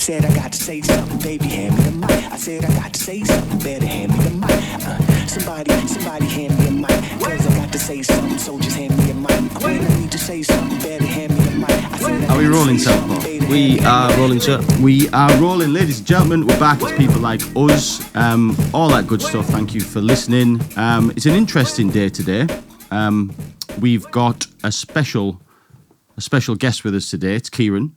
said I got to say something, baby, hand me the mic. I said I got to say something, better hand me the mic. Somebody hand me a mic. Cause I got to say something, so just hand me a mic. When I need to say something, better hand me the mic. I said, are we rolling, Southpaw? We are rolling, sir. We are rolling, ladies and gentlemen. We're back. It's people like us. All that good stuff. Thank you for listening. It's an interesting day today. We've got a special guest with us today. It's Kieran.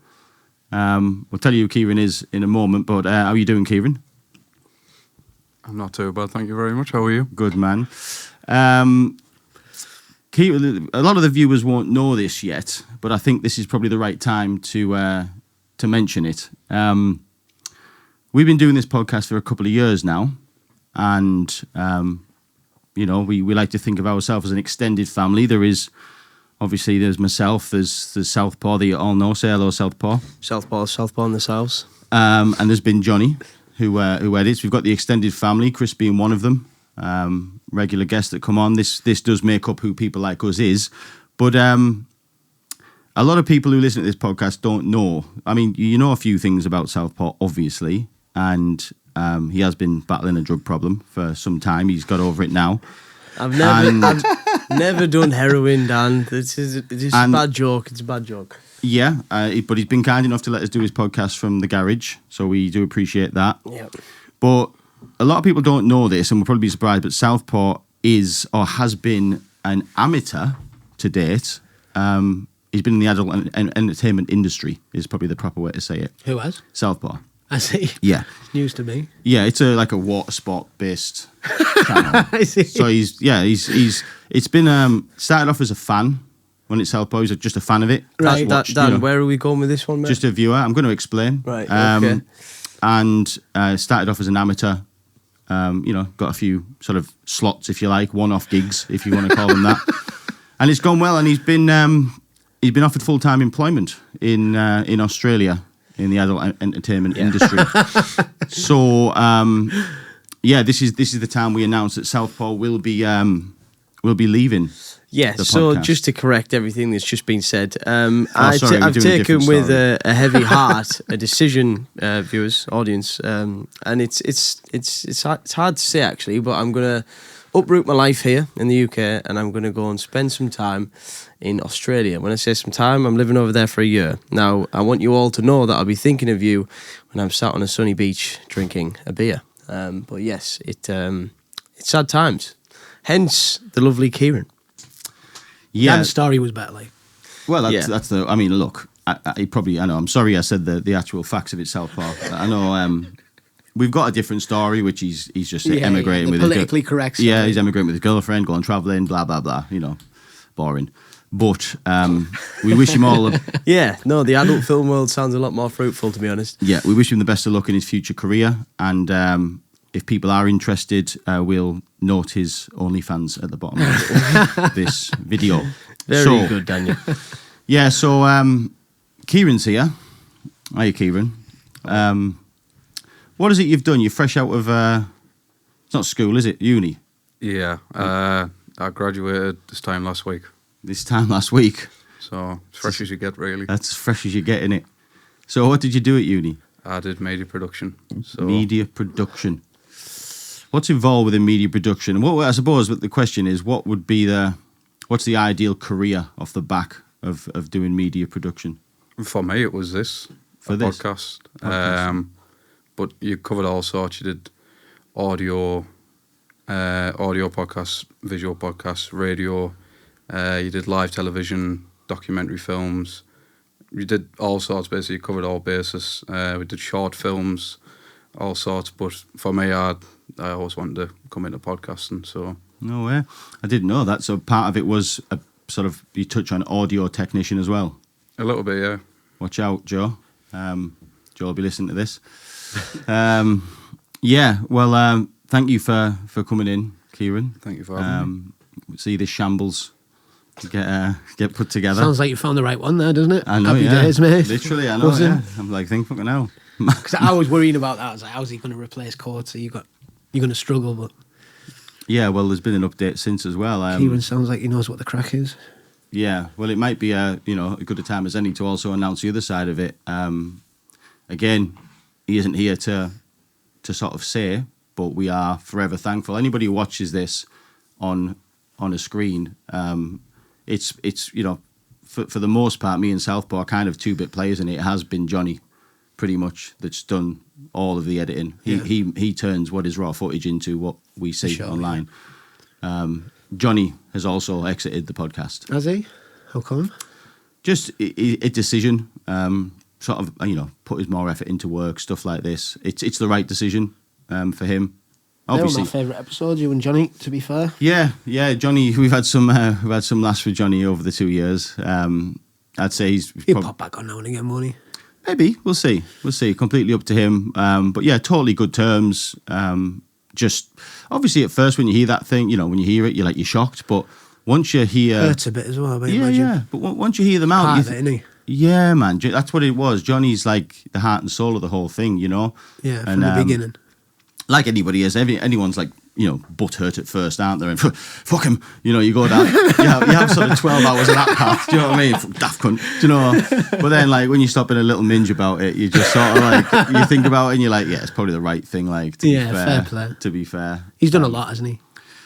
We'll tell you who Kieran is in a moment, but how are you doing, Kieran? I'm not too bad, thank you very much. How are you? Good, man. Kieran, a lot of the viewers won't know this yet, but I think this is probably the right time to mention it. We've been doing this podcast for a couple of years now, and we like to think of ourselves as an extended family. There's myself, there's Southpaw that you all know. Say hello, Southpaw. Southpaw in the South. And there's been Johnny, who edits. We've got the extended family, Chris being one of them. Regular guests that come on. This does make up who people like us is. But a lot of people who listen to this podcast don't know. I mean, you know a few things about Southpaw, obviously, and he has been battling a drug problem for some time. He's got over it now. I've never done heroin, Dan. It's a bad joke. It's a bad joke. Yeah, but he's been kind enough to let us do his podcast from the garage, so we do appreciate that. Yep. But a lot of people don't know this, and will probably be surprised, but Southpaw is or has been an amateur to date. He's been in the adult entertainment industry, is probably the proper way to say it. Who has? Southpaw. I see. Yeah. It's news to me. Yeah, it's like a water sport based channel. I see. So it's been started off as a fan when it's Southpaw. He's just a fan of it. Right, Dan, where are we going with this one, mate? Just a viewer. I'm going to explain. Right, okay. And started off as an amateur. Got a few sort of slots, if you like, one-off gigs, if you want to call them that. And it's gone well, and he's been offered full-time employment in Australia in the adult entertainment industry. So this is the time we announced that Southpaw will be leaving. Yes, the so podcast. just to correct everything that's just been said, sorry, I've taken with story. a heavy heart a decision, viewers, audience, and it's hard to say actually, but I'm gonna uproot my life here in the UK, and I'm gonna go and spend some time in Australia. When I say some time, I'm living over there for a year. Now, I want you all to know that I'll be thinking of you when I'm sat on a sunny beach drinking a beer. But yes, it's sad times. Hence the lovely Kieran. Yeah, Dan's story was better. Like, well, that's the. I mean, look, I know. I'm sorry, I said the actual facts of it, Southpaw. I know. We've got a different story, which he's just emigrating with politically correct story. Yeah, he's emigrating with his girlfriend, going travelling, blah blah blah. Boring. But we wish him all. The adult film world sounds a lot more fruitful, to be honest. Yeah, we wish him the best of luck in his future career, and if people are interested, we'll note his OnlyFans at the bottom of this video. Very good, Daniel. Yeah, so Kieran's here. Hiya, Kieran. What is it you've done? You're fresh out of, it's not school, is it? Uni? Yeah, I graduated this time last week. So, as fresh as you get, really. That's as fresh as you get, innit? So what did you do at uni? I did media production. So Media production. What's involved within media production? And what I suppose the question is, what's the ideal career off the back of doing media production? For me, it was this. Podcast. But you covered all sorts. You did audio podcasts, visual podcasts, radio. You did live television, documentary films. You did all sorts, basically. You covered all bases. We did short films, all sorts. But for me, I always wanted to come into podcasting, so... No way. I didn't know that. So part of it was a sort of, you touch on audio technician as well? A little bit, yeah. Watch out, Joe. Joe will be listening to this. Thank you for coming in, Kieran. Thank you for having me. See this shambles get put together. sounds like you found the right one there, doesn't it? I know, Happy days, mate. Literally, I know, yeah. I'm like, think fucking hell. Because I was worrying about that. I was like, how's he going to replace Courts? You're going to struggle, but... Yeah, well, there's been an update since as well. Kieran sounds like he knows what the crack is. Yeah, well, it might be a good a time as any to also announce the other side of it. Again, he isn't here to sort of say, but we are forever thankful. Anybody who watches this on a screen, it's you know, for the most part, me and Southpaw are kind of 2-bit players, and it has been Johnny pretty much that's done all of the editing. He turns what is raw footage into what we see online. Johnny has also exited the podcast. Has he? How come? Just a decision. Sort of, you know, put his more effort into work, stuff like this. It's the right decision for him. They were Obviously, my favourite episodes, you and Johnny, to be fair. yeah, Johnny. We've had some laughs with Johnny over the 2 years. I'd say he's He'll pop back on now and again, won't he? maybe we'll see. Completely up to him. But yeah, totally good terms. Just obviously at first when you hear that thing, you know, when you hear it, you're shocked. But once you hear, Hurts a bit as well, I imagine. yeah. But once you hear them out, Part you of it, isn't he? yeah, man, that's what it was. Johnny's like the heart and soul of the whole thing, you know. Yeah, from the beginning. Like anybody is, anyone's like, you know, butthurt at first, aren't they? And fuck him, you know. You go down, you have sort of 12 hours of that path. Do you know what I mean? Daft cunt, do you know? But then, like, when you stop in a little minge about it, you just sort of like you think about it, and you're like, yeah, it's probably the right thing. Like, to be fair play. To be fair, He's done a lot, hasn't he?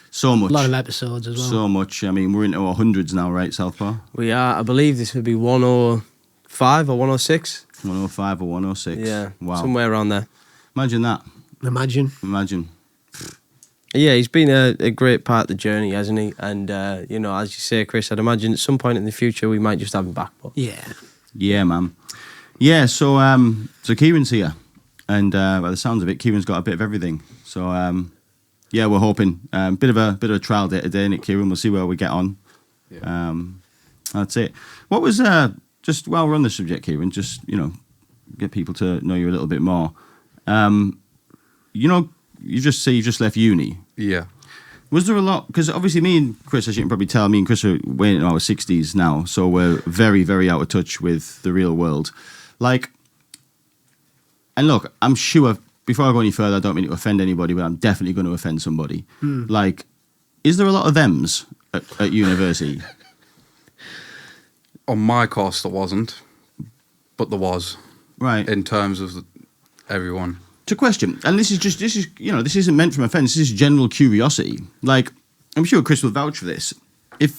so much, A lot of episodes as well. so much. I mean, we're into our hundreds now, right, Southpaw? We are. I believe this would be 105 or 106. 105 or 106. Yeah, Wow. somewhere around there. Imagine that. Imagine. Yeah, he's been a great part of the journey, hasn't he? And, you know, as you say, Chris, I'd imagine at some point in the future we might just have him back. But Yeah. Yeah, man. Yeah, so Kieran's here, and by the sounds of it, Kieran's got a bit of everything. So yeah, we're hoping bit of a trial day today, Nick. Kieran, we'll see where we get on. Yeah. That's it. What was just while we're on the subject, Kieran, just, you know, get people to know you a little bit more. You know, you just left uni. Yeah. Was there a lot? Because obviously, me and Chris, as you can probably tell, me and Chris are way in our 60s now, so we're very, very out of touch with the real world. Like, and look, I'm sure, before I go any further, I don't mean to offend anybody, but I'm definitely going to offend somebody. Like, is there a lot of thems at university? On my course, there wasn't, but there was. Right. In terms of everyone. To question, and this is you know, this isn't meant from offence. This is general curiosity. Like, I'm sure Chris will vouch for this.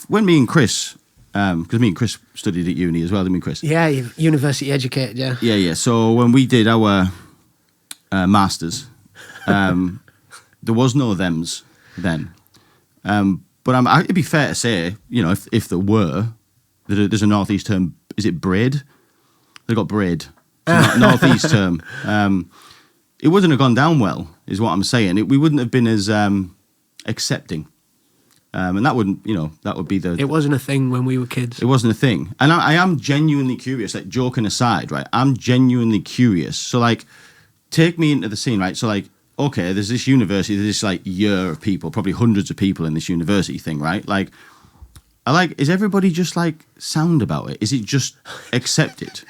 When me and Chris, because me and Chris studied at uni as well, didn't we, Chris? Yeah, you're university educated, yeah. Yeah. So when we did our masters, there was no thems then. But it'd be fair to say, you know, if there were, there's a northeast term. Is it braid? They got braid. Northeast term. It wouldn't have gone down well, is what I'm saying. We wouldn't have been as accepting, and that wouldn't, you know, that would be the. It wasn't a thing when we were kids. It wasn't a thing, and I am genuinely curious. Like, joking aside, right? I'm genuinely curious. So, like, take me into the scene, right? So, like, okay, there's this university, there's this like year of people, probably hundreds of people in this university thing, right? Like, is everybody just like sound about it? Is it just accepted?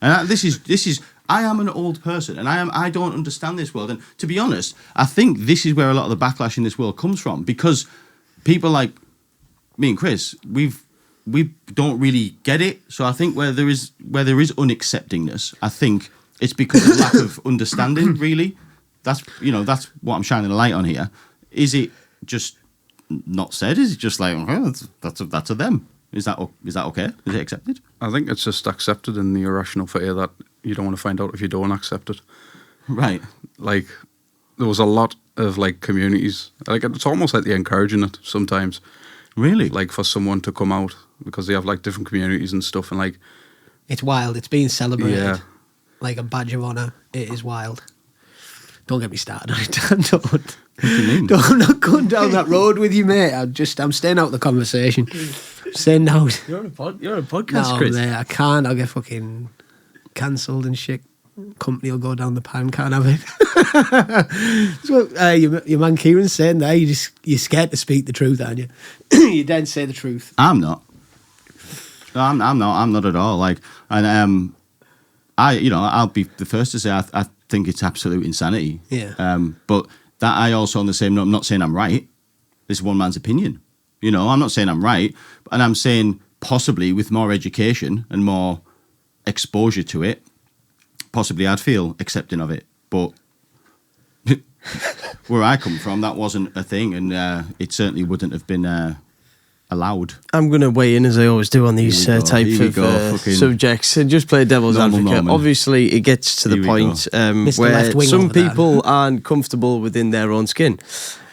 And this is. I am an old person, and I don't understand this world. And to be honest, I think this is where a lot of the backlash in this world comes from, because people like me and Chris, we don't really get it. So I think where there is unacceptingness, I think it's because of lack of understanding. Really, that's what I'm shining a light on here. Is it just not said? Is it just like, okay, that's a them? Is that okay? Is it accepted? I think it's just accepted in the irrational fear that you don't want to find out if you don't accept it. Right. Like, there was a lot of, like, communities. Like, it's almost like they're encouraging it sometimes. Really? Like, for someone to come out, because they have, like, different communities and stuff. And, like... It's wild. It's being celebrated. Yeah. Like a badge of honour. It is wild. Don't get me started on it. Don't. What do you mean? I'm not going down that road with you, mate. I'm staying out of the conversation. Staying out. you're on a podcast, No, Chris. mate, I can't. I'll get fucking cancelled and shit. Company will go down the pan. Can't have it. So, your man Kieran's saying there, you're scared to speak the truth, aren't you? You don't say the truth. I'm not. No, I'm not. I'm not at all. Like, and I'll be the first to say I think it's absolute insanity. Yeah. But that I also on the same note, I'm not saying I'm right. This is one man's opinion. You know, I'm not saying I'm right, and I'm saying possibly with more education and more exposure to it, possibly I'd feel accepting of it. But where I come from, that wasn't a thing, and it certainly wouldn't have been allowed. I'm going to weigh in, as I always do on these type of subjects, and just play devil's advocate. Norman. Obviously, it gets to the point where some people aren't comfortable within their own skin.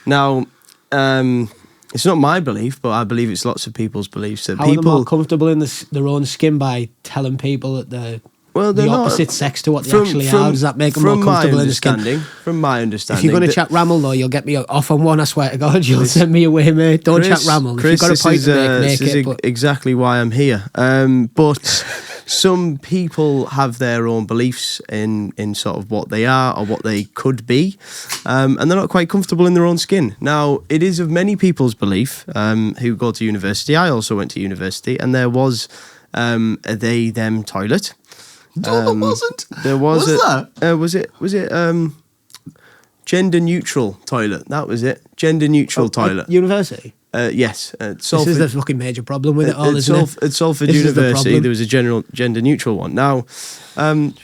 Now, it's not my belief, but I believe it's lots of people's beliefs. That How people are they more comfortable in their own skin by telling people that they're the opposite sex to what they actually are? Does that make them more comfortable in the skin? From my understanding. If you're going to chat Rammel, though, you'll get me off on one, I swear to God. You'll send me away, mate. Don't chat Rammel. If you've got a point to make this it. Is exactly why I'm here. But some people have their own beliefs in sort of what they are or what they could be, and they're not quite comfortable in their own skin. Now, it is of many people's belief who go to university. I also went to university, and there was a they-them toilet. No, there wasn't. There was that? Was it gender neutral toilet? That was it. Gender neutral toilet. University? Yes. This is the fucking major problem with it all, isn't it? At Salford This is the University, problem. there was a general gender neutral one. Now,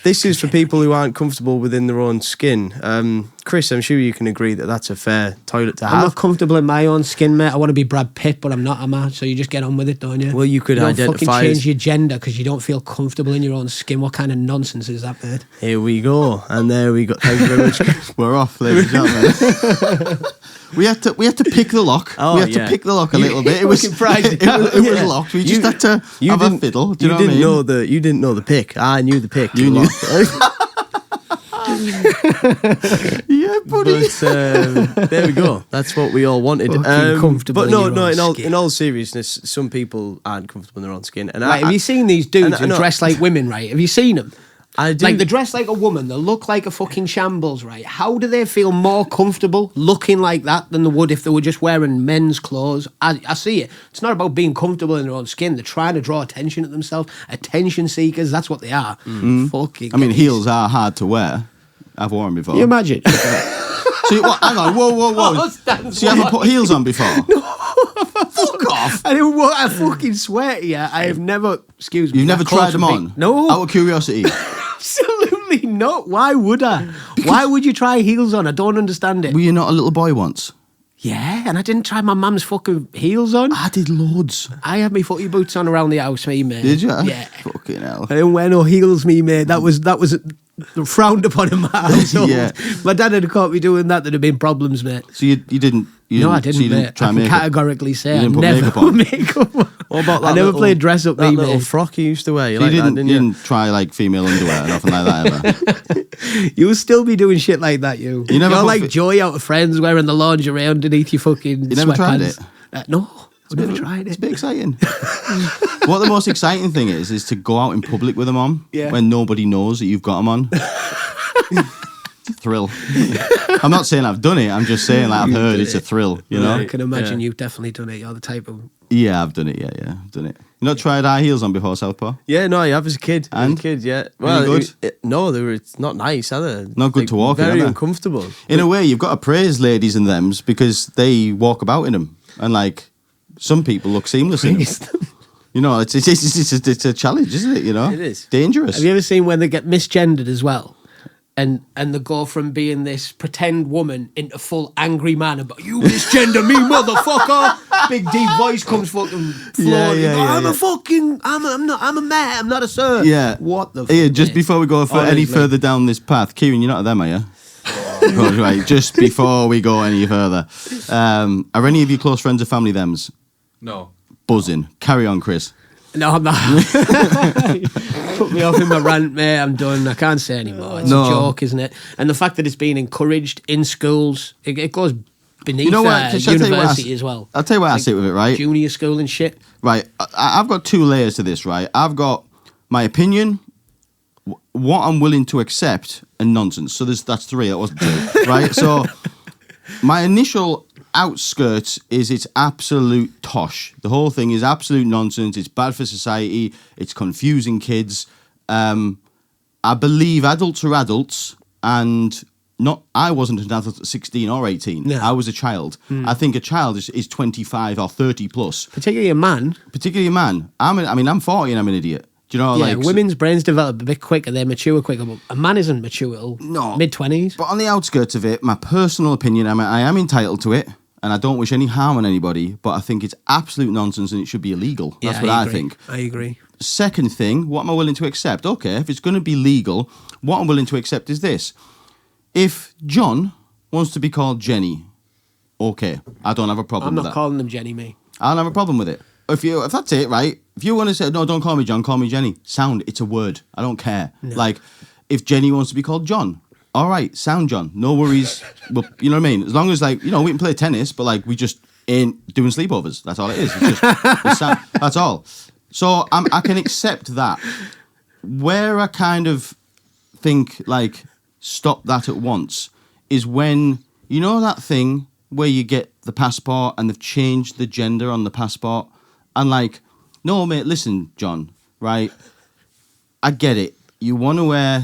this is for people who aren't comfortable within their own skin. Chris, I'm sure you can agree that that's a fair toilet to I'm have. not comfortable in my own skin, mate. I want to be Brad Pitt, but I'm not, am I? So you just get on with it, don't you? Well, you could don't identify fucking change as- your gender because you don't feel comfortable in your own skin. What kind of nonsense is that, mate? Here we go, and there we go. Thank you very much. We're off, ladies and gentlemen. We had to pick the lock. Oh, we had to pick the lock a little bit. It was Yeah. locked. We just had to have a fiddle. Do you know what I mean? You didn't know the pick. I knew the pick. You knew. Yeah, buddy. But there we go. That's what we all wanted. Fucking comfortable But in no, your no. own skin. In all seriousness, some people aren't comfortable in their own skin. And Right, have you seen these dudes who no. dress like women, right? Have you seen them? I do. Like, they dress like a woman, they look like a fucking shambles, right? How do they feel more comfortable looking like that than they would if they were just wearing men's clothes? I see it. It's not about being comfortable in their own skin. They're trying to draw attention to themselves. Attention seekers, that's what they are. Fucking I mean, heels are hard to wear. I've worn before. Can you imagine? So, hang on, whoa. So you haven't put heels on before? Fuck off. I didn't want I fucking swear to you, I have never, excuse me. You've never that calls tried them for on? big- No. Out of curiosity. Absolutely not. Why would I? Why would you try heels on? I don't understand it. Were you not a little boy once? Yeah, and I didn't try my mum's fucking heels on. I did loads. I had my footy boots on around the house, me, mate. Did you? Yeah. Fucking hell. I didn't wear no heels, me, mate. That was frowned upon in my household. Yeah. My dad had caught me doing that. There'd have been problems, mate. So you didn't? No, I didn't, so you mate. didn't try I can makeup? categorically say You I didn't put never makeup put on? makeup on. What about that? I never little- played dress up, that me, little mate. frock you used to wear. You So like you that, didn't you? didn't try like female underwear or nothing like that ever? You'll still be doing shit like that, you. You never You're put like fi- Joy out of Friends wearing the lingerie underneath your fucking You never tried sweatpants. No, I've never tried It's it. a bit exciting. What the most exciting thing is to go out in public with them on Yeah. when nobody knows that you've got them on. It's a thrill. I'm not saying I've done it. I'm just saying like I've heard it's a thrill. You know? I can imagine Yeah. you've definitely done it. You're the type of... Yeah, I've done it. Yeah, I've done it. You not tried high heels on before, Southpaw? Yeah, no, I have as a kid. And? As a kid, yeah. Really good? No, they were. It's not nice, are they? Not good to walk in, Very are they? uncomfortable. In a way, you've got to praise ladies and thems because they walk about in them, and like some people look seamless in them. You know, it's a challenge, isn't it? You know, It is. Dangerous. Have you ever seen when they get misgendered as well? And they go from being this pretend woman into full angry man about you misgender me, motherfucker. Big deep voice comes fucking floating. I'm a man. I'm not a sir. Yeah. What the? Yeah, fuck, just mate? before we go any Honestly. further down this path, Kieran, you're not at them, are you? Good, right. Just before we go any further, are any of you close friends or family thems? No. Buzzing. Carry on, Chris. No, I'm not. Put me off in my rant, mate. I'm done. I can't say anymore. It's No. a joke, isn't it? And the fact that it's being encouraged in schools, it goes beneath You know what? Shall I tell you what I university s- as well. I'll tell you where I sit with it, right? Junior school and shit. Right. I've got two layers to this, right? I've got my opinion, what I'm willing to accept, and nonsense. So that's three. That wasn't two, right? So my initial outskirts is it's absolute tosh. The whole thing is absolute nonsense. It's bad for society. It's confusing kids. I believe adults are adults, and I wasn't an adult at 16 or 18. No. I was a child. I think a child is 25 or 30 plus. Particularly a man. Particularly a man. I'm 40 and I'm an idiot. Do you know, Yeah, like women's brains develop a bit quicker, they mature quicker, but a man isn't mature till No. mid-20s. But on the outskirts of it, my personal opinion, I am entitled to it, and I don't wish any harm on anybody, but I think it's absolute nonsense and it should be illegal. That's what I agree. think. I agree. Second thing, what am I willing to accept? Okay, if it's going to be legal, what I'm willing to accept is this. If John wants to be called Jenny, okay, I don't have a problem I'm with not that. calling them Jenny, me. I don't have a problem with it. If that's it, right? If you want to say, no, don't call me John, call me Jenny. Sound, it's a word. I don't care. No. Like, if Jenny wants to be called John, all right, sound John. No worries. Well, you know what I mean? As long as, like, you know, we can play tennis, but, like, we just ain't doing sleepovers. That's all it is. It's just, that's all. So I can accept that. Where I kind of think, like, stop that at once is when, you know that thing where you get the passport and they've changed the gender on the passport and like, no, mate, listen, John, right? I get it. You want to wear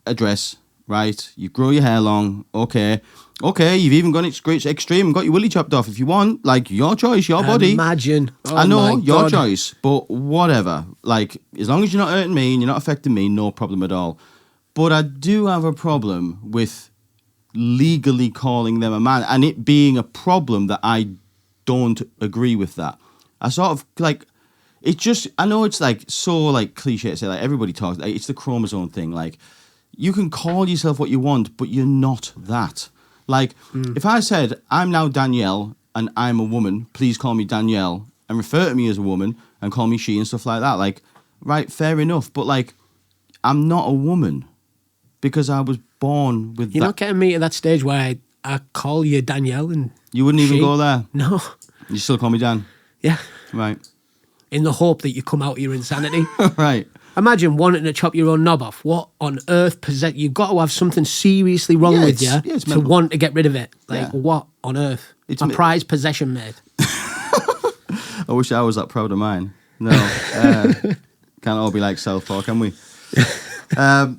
a dress, right? You grow your hair long, okay. Okay, you've even gone extreme and got your willy chopped off if you want. Like, your choice, your body. Imagine. Oh I know, my your God. choice, but whatever. Like, as long as you're not hurting me and you're not affecting me, no problem at all. But I do have a problem with legally calling them a man and it being a problem that I don't agree with that. I sort of, like, it just, I know it's, like, so, like, cliche to say, like, everybody talks, like, it's the chromosome thing. Like, you can call yourself what you want, but you're not that. Like, if I said, I'm now Danielle and I'm a woman, please call me Danielle and refer to me as a woman and call me she and stuff like that. Like, right, fair enough. But, like, I'm not a woman because I was born with You're that. not getting me to that stage where I call you Danielle and You wouldn't even she. go there. No. You still call me Dan. Yeah. Right. In the hope that you come out of your insanity. Right. Imagine wanting to chop your own knob off. What on earth you've got to have something seriously wrong Yeah, with you it's to mental. want to get rid of it. Like, Yeah. what on earth? It's a me- prized possession, mate. I wish I was that proud of mine. No. Can't all be like Southpaw, can we?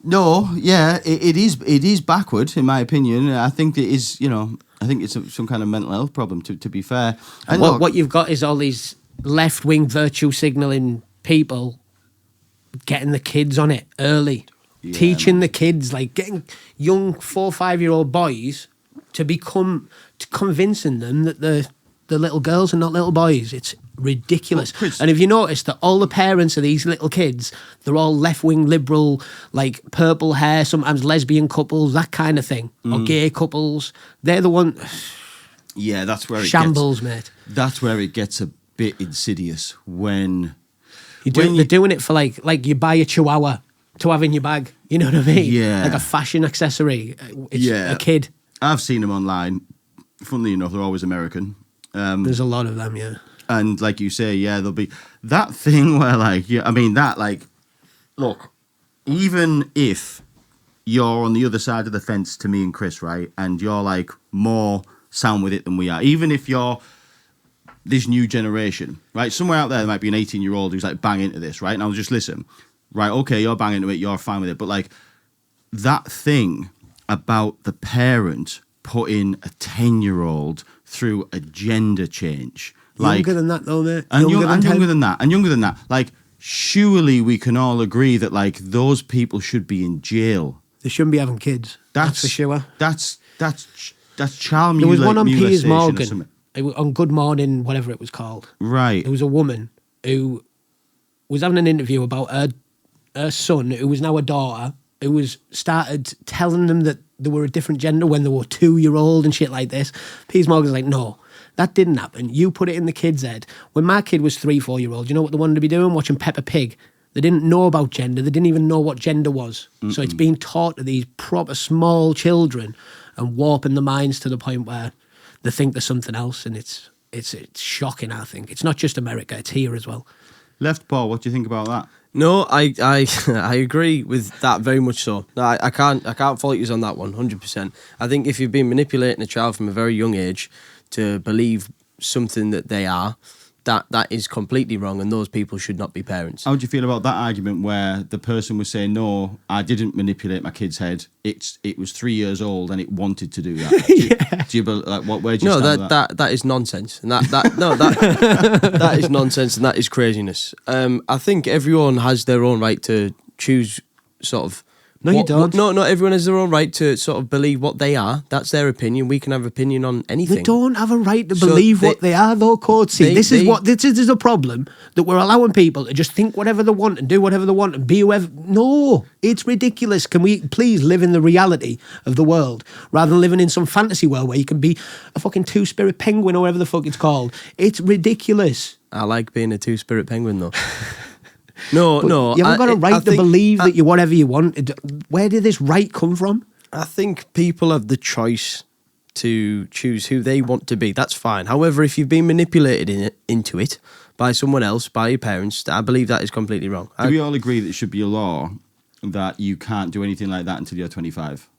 No, yeah, it is backward, in my opinion. I think it is, you know, I think it's some kind of mental health problem, to be fair. And look, What you've got is all these left-wing virtue signalling people getting the kids on it early. Yeah, Teaching the kids, like getting young 4 or 5 year old boys to convincing them that the little girls are not little boys. It's ridiculous. Well, Chris- And if you notice that all the parents of these little kids, they're all left-wing liberal, like purple hair, sometimes lesbian couples, that kind of thing, or gay couples. They're the one yeah, that's where it shambles, mate. gets, that's where it gets a bit insidious when They're doing it for like you buy a chihuahua to have in your bag. You know what I mean? Yeah. Like a fashion accessory. It's Yeah. a kid. I've seen them online. Funnily enough, they're always American. There's a lot of them, yeah. And like you say, yeah, there'll be that thing where, like, yeah, I mean, that, like, look, even if you're on the other side of the fence to me and Chris, right, and you're, like, more sound with it than we are, even if you're this new generation, right, somewhere out there might be an 18-year-old who's, like, bang into this, right, and I'll just listen, right, okay, you're banging into it, you're fine with it, but, like, that thing about the parent putting a 10-year-old through a gender change. Like, Younger than that, though, mate. and younger 10. than that. Like, surely we can all agree that, like, those people should be in jail. They shouldn't be having kids. That's for sure. That's child There was one on mutilation Piers or Morgan, something. on Good Morning, whatever it was called. Right. There was a woman who was having an interview about her son, who was now a daughter, who was started telling them that they were a different gender when they were 2-year-old and shit like this. Piers Morgan's like, no, that didn't happen. You put it in the kid's head. When my kid was 3-4-year-old, you know what they wanted to be doing? Watching Peppa Pig. They didn't know about gender. They didn't even know what gender was. So it's being taught to these proper small children and warping the minds to the point where they think there's something else, and it's shocking, I think. It's not just America, it's here as well. Left Paul, what do you think about that? No, I I agree with that very much so. No, I can't fault you on that one, 100%. I think if you've been manipulating a child from a very young age to believe something that they are, that is completely wrong, and those people should not be parents. How do you feel about that argument where the person was saying, no, I didn't manipulate my kid's head. It was 3 years old and it wanted to do that. Do you like what? Where do you stand with that? That is nonsense, and that is nonsense, and that is craziness. I think everyone has their own right to choose sort of. No, you don't. No, not everyone has their own right to sort of believe what they are. That's their opinion. We can have opinion on anything. They don't have a right to believe what they are, though, Coatsy. This is a problem, that we're allowing people to just think whatever they want and do whatever they want and be whoever. No, it's ridiculous. Can we please live in the reality of the world rather than living in some fantasy world where you can be a fucking two-spirit penguin or whatever the fuck it's called? It's ridiculous. I like being a two-spirit penguin, though. No, You haven't got a right to believe that you're whatever you want. Where did this right come from? I think people have the choice to choose who they want to be. That's fine. However, if you've been manipulated into it by someone else, by your parents, I believe that is completely wrong. Do we all agree that it should be a law that you can't do anything like that until you're 25?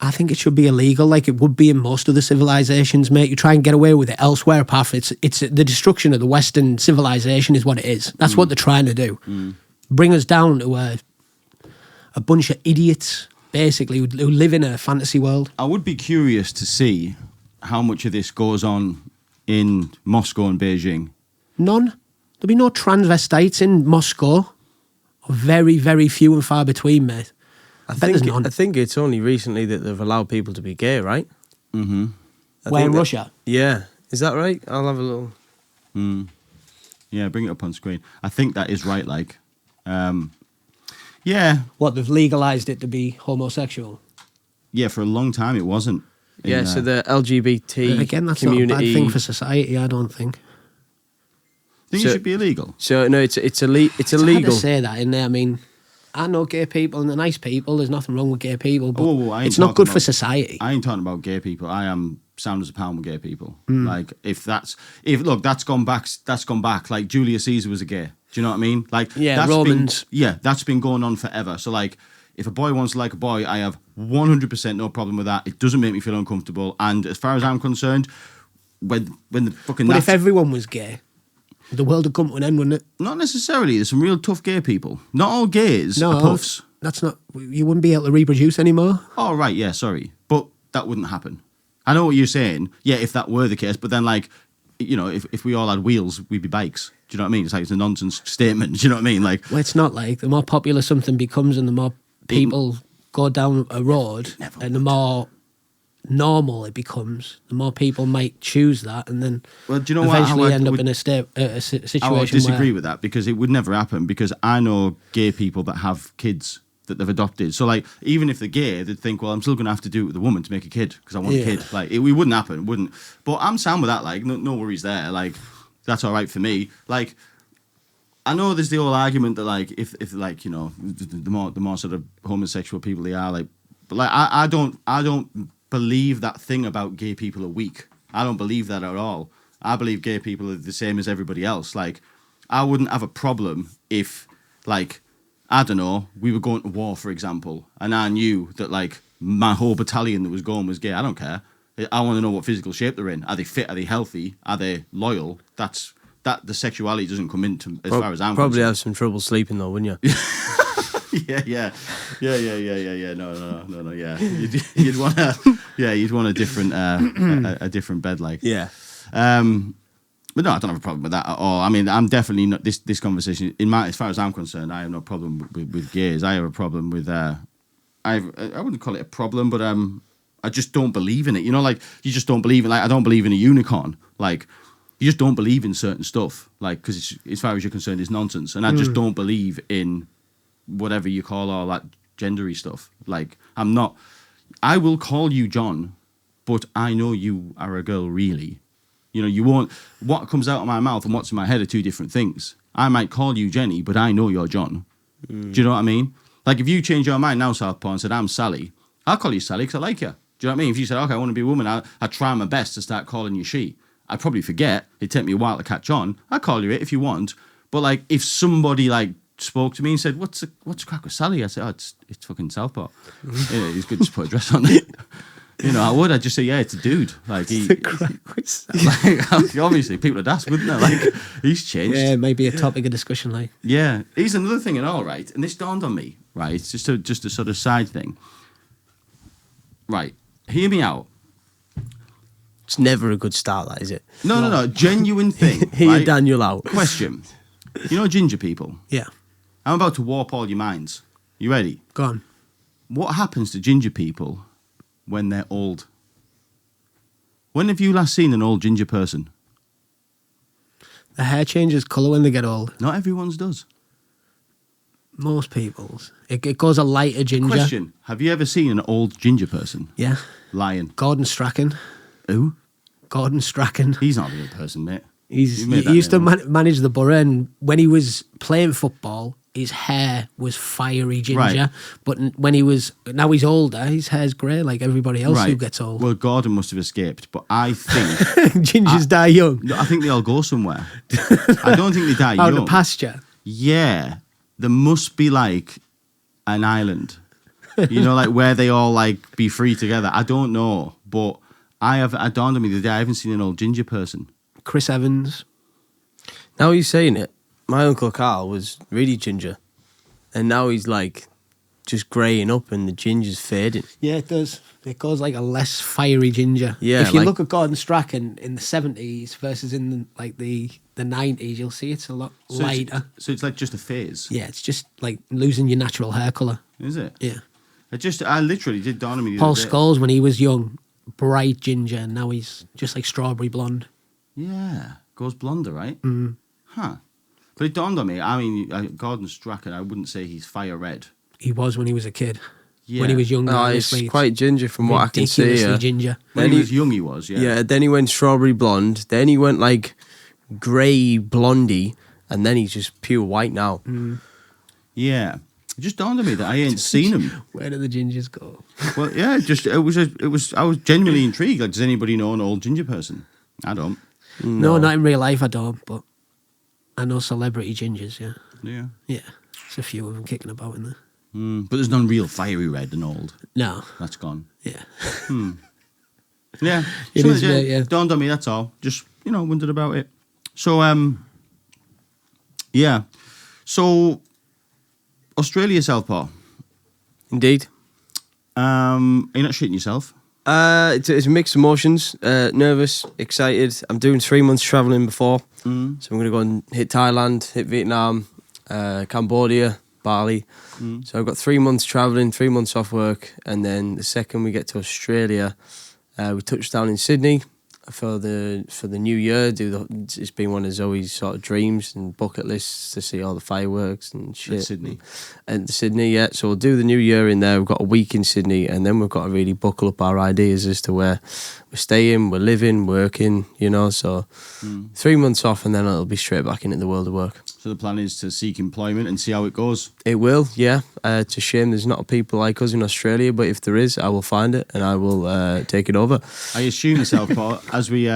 I think it should be illegal, like it would be in most of the civilizations, mate. You try and get away with it elsewhere, apart from it's the destruction of the Western civilization is what it is. That's what they're trying to do. Bring us down to a bunch of idiots, basically, who live in a fantasy world. I would be curious to see how much of this goes on in Moscow and Beijing. None. There'll be no transvestites in Moscow. Very, very few and far between, mate. I think it's only recently that they've allowed people to be gay, right? Mm-hmm. Where in Russia? Yeah. Is that right? I'll have a little... Yeah, bring it up on screen. I think that is right, like... yeah. What, they've legalised it to be homosexual? Yeah, for a long time it wasn't. Yeah, so the LGBT Again, that's community... not a bad thing for society, I don't think. Think it should be illegal? So, no, it's illegal. It's hard to say that, isn't it? I mean... I know gay people and they're nice people. There's nothing wrong with gay people, but it's not good for society. I ain't talking about gay people. I am sound as a pound with gay people. Like that's gone back. That's gone back. Like Julius Caesar was a gay. Do you know what I mean? Like yeah, Romans. That's been going on forever. So like, if a boy wants to like a boy, I have 100% no problem with that. It doesn't make me feel uncomfortable. And as far as I'm concerned, when the fucking if everyone was gay, the world would come to an end, wouldn't it? Not necessarily. There's some real tough gay people. Not all gays are puffs. That's not... You wouldn't be able to reproduce anymore. Oh, right, yeah, sorry. But that wouldn't happen. I know what you're saying. Yeah, if that were the case. But then, like, you know, if we all had wheels, we'd be bikes. Do you know what I mean? It's like it's a nonsense statement. Do you know what I mean? Like, well, it's not like the more popular something becomes and the more people go down a road and the more normal it becomes, the more people might choose that, and then do you know eventually end up in a situation I would disagree with that, because it would never happen, because I know gay people that have kids that they've adopted. So like, even if they're gay, they'd think, well, I'm still going to have to do it with a woman to make a kid because I want a kid. Like, it wouldn't happen, wouldn't. But I'm sound with that. Like, no worries there. Like, that's all right for me. Like, I know there's the old argument that like, if like, you know, the more sort of homosexual people they are, like, but like I don't believe that thing about gay people are weak. I don't believe that at all. I believe gay people are the same as everybody else. Like, I wouldn't have a problem if, like, I don't know, we were going to war, for example, and I knew that, like, my whole battalion that was going was gay. I don't care. I want to know what physical shape they're in. Are they fit? Are they healthy? Are they loyal? The sexuality doesn't come into as far as I'm probably concerned. have some trouble sleeping though, wouldn't you? Yeah. No. Yeah, you'd want a different a different bed, like. Yeah. But no, I don't have a problem with that at all. I mean, I'm definitely not this conversation. As far as I'm concerned, I have no problem with gays. I have a problem with I wouldn't call it a problem, but I just don't believe in it. You know, like, you just don't believe in, like, I don't believe in a unicorn. Like, you just don't believe in certain stuff, like, because as far as you're concerned, it's nonsense. And I just don't believe in whatever you call all that gendery stuff. Like, I will call you John, but I know you are a girl, really. You know, you won't. What comes out of my mouth and what's in my head are two different things. I might call you Jenny, but I know you're John. Do you know what I mean? Like, if you change your mind now, Southpaw, and said, I'm Sally, I'll call you Sally because I like you. Do you know what I mean? If you said, okay, I want to be a woman, I try my best to start calling you she. I'd probably forget. It'd take me a while to catch on. I'll call you it if you want. But, like, if somebody, like, spoke to me and said, what's the crack with Sally? I said, it's fucking Southpaw. Yeah, it's good to put a dress on it. You know, I would. I'd just say, yeah, it's a dude. Like he, like, obviously, people would ask, wouldn't they? Like he's changed. Yeah, maybe a topic of discussion. Like, Yeah, here's another thing and all, right? And this dawned on me, right? It's just a sort of side thing. Right, hear me out. It's never a good start, that is it? No, genuine thing. Hear right? Daniel out. Question. You know ginger people? yeah, I'm about to warp all your minds. You ready? go on. What happens to ginger people when they're old? When have you last seen an old ginger person? The hair changes colour when they get old. Not everyone's does. Most people's. It goes a lighter ginger. Question. Have you ever seen an old ginger person? Yeah. Lying. Gordon Strachan. Who? Gordon Strachan. He's not a real person, mate. He used to manage the borough, and when he was playing football, his hair was fiery ginger. Right. But now he's older, his hair's grey like everybody else who gets old. Well, Gordon must have escaped, but I think... Gingers die young. No, I think they all go somewhere. I don't think they die Out young. of pasture. Yeah. There must be like an island. You know, like where they all like be free together. I don't know, but it dawned on me the day I haven't seen an old ginger person. Chris Evans. Now you're saying it, my Uncle Carl was really ginger. And now he's like just greying up and the ginger's fading. Yeah, it does. It goes like a less fiery ginger. Yeah, if you like- look at Gordon Strachan in the 70s versus in the 90s, you'll see it's a lot lighter. So it's like just a phase. Yeah, it's just like losing your natural hair colour. Is it? Yeah. I literally did dawn on me the Paul other day. Scholes, when he was young, bright ginger, and now he's just like strawberry blonde. Yeah. Goes blonder, right? Huh. But it dawned on me, I mean, Gordon Strachan, I wouldn't say he's fire red. He was when he was a kid. Yeah. When he was younger, Oh, he's honestly, quite ginger from what I can see. ridiculously Yeah. ginger. When Then he he- was young, he was, yeah. Yeah, then he went strawberry blonde, then he went like grey blondie, and then he's just pure white now. Yeah. It just dawned on me that I ain't seen him. Where do the gingers go? Well, yeah, I was genuinely intrigued. Like, does anybody know an old ginger person? I don't. No, not in real life, I don't, but I know celebrity gingers, yeah. Yeah. Yeah, there's a few of them kicking about in there. But there's none real fiery red and old. No, That's gone. yeah. Yeah. It Something is, that mate, yeah. dawned on me, that's all. Just, wondered about it. So, yeah. So, Australia, Southpaw. Indeed. Are you not shitting yourself? It's mixed emotions, nervous, excited. I'm doing 3 months travelling before. So I'm going to go and hit Thailand, hit Vietnam, Cambodia, Bali. So I've got 3 months travelling, 3 months off work. And then the second we get to Australia, we touch down in Sydney for the new year. It's been one of Zoe's sort of dreams and bucket lists to see all the fireworks and shit. Sydney. And Sydney, yeah. So we'll do the new year in there. We've got a week in Sydney, and then we've got to really buckle up our ideas as to where we're staying, we're living, working, So 3 months off, and then it'll be straight back into the world of work. So the plan is to seek employment and see how it goes. It will, yeah. It's a shame there's not people like us in Australia, but if there is, I will find it and I will take it over. I assume, Southpaw, as we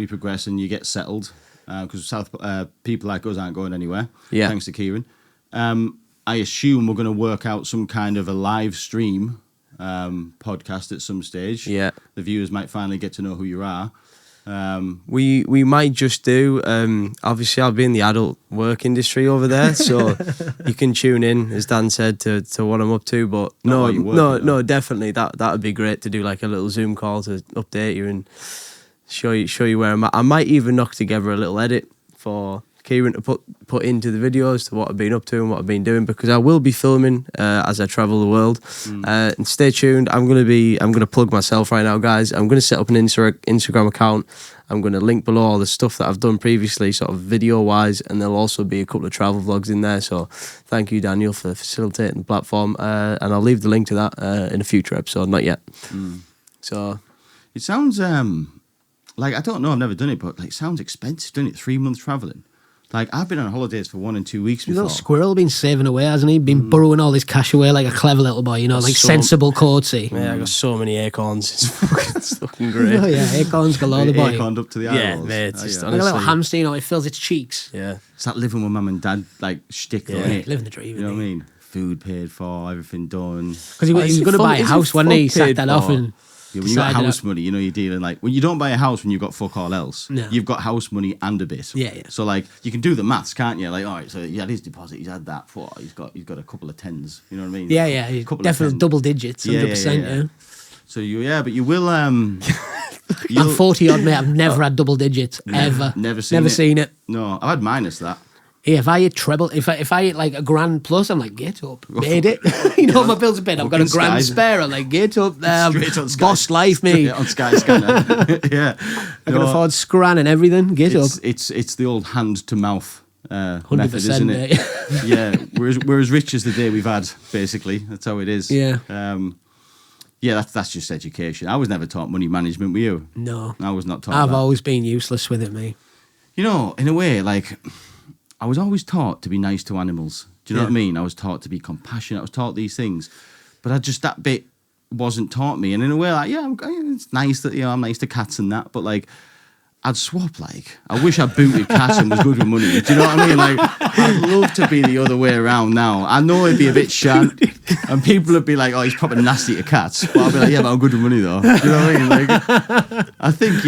progress and you get settled, because people like us aren't going anywhere. Yeah. Thanks to Kieran. I assume we're going to work out some kind of a live stream podcast at some stage. Yeah. The viewers might finally get to know who you are. We might just do. Obviously, I'll be in the adult work industry over there, so you can tune in, as Dan said, to what I'm up to. But Not while you're working, no, definitely that would be great to do like a little Zoom call to update you and show you where I'm at. I might even knock together a little edit for Kieran to put into the videos to what I've been up to and what I've been doing, because I will be filming as I travel the world. And stay tuned. I'm gonna plug myself right now, guys. I'm gonna set up an Instagram account. I'm gonna link below all the stuff that I've done previously, sort of video wise, and there'll also be a couple of travel vlogs in there. So thank you, Daniel, for facilitating the platform. And I'll leave the link to that in a future episode. Not yet. So It sounds like, I don't know, I've never done it, but like, it sounds expensive, doesn't it? 3 months travelling. Like, I've been on holidays for 1 and 2 weeks Your before. little squirrel been saving away, hasn't he? Been burrowing all this cash away like a clever little boy, like So- sensible courtesy. yeah, I got so many acorns. It's fucking great. Oh yeah, acorns galore, the boy. Acorned up to the Yeah, eyeballs. mate, it's Oh, just yeah. Like a little honestly. hamster, it fills its cheeks. Yeah. It's that living with mum and dad, like, shtick, though, Yeah, innit? living the dream, You know innit? what I mean? Food paid for, everything done. Because he was Is it going to fun- buy a is it house, wasn't he? He fun sacked paid that off for? and Yeah, when you got decided house money, you know you're dealing like when you don't buy a house when you've got fuck all else. No. You've got house money and a bit. Yeah, yeah. So like you can do the maths, can't you? Like, all right, so he had his deposit, he's had that. He's got a couple of tens. You know what I mean? Yeah, yeah. A couple of Definitely tens. double digits, 100%. Yeah. So but you will. I'm 40 odd, mate. I've never had double digits ever. Never seen it. No, I've had minus that. Yeah, if I hit treble, if I hit like a grand plus, I'm like, get up, made it. You know, my bills are paid. I've got a Fucking grand Sky. spare. I'm like, get up, Straight on Sky. boss life, me. Yeah, on Sky Scanner. Yeah, I can afford scran and everything. Get up. It's the old hand to mouth method, 100%, isn't it? mate. Yeah, we're as rich as the day we've had. Basically, that's how it is. Yeah. Yeah, that's just education. I was never taught money management. Were you? No, I was not taught. I've that. always been useless with it, me. You know, in a way, like I was always taught to be nice to animals. Do you know what I mean? I was taught to be compassionate. I was taught these things, but that bit wasn't taught me. And in a way, like, yeah, it's nice that I'm nice to cats and that, but like, I'd swap. Like, I wish I booted cats and was good with money. Do you know what I mean? Like, I'd love to be the other way around now. I know it'd be a bit shan, and people would be like, "Oh, he's probably nasty to cats," but I'd be like, "Yeah, but I'm good with money though." Do you know what I mean? Like, I think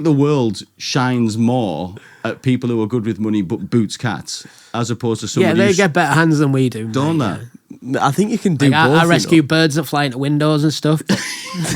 the world shines more at people who are good with money but boots cats, as opposed to somebody. Yeah, they who's- get better hands than we do. don't mate, they? I think you can do Like, both. I rescue birds that fly into windows and stuff. But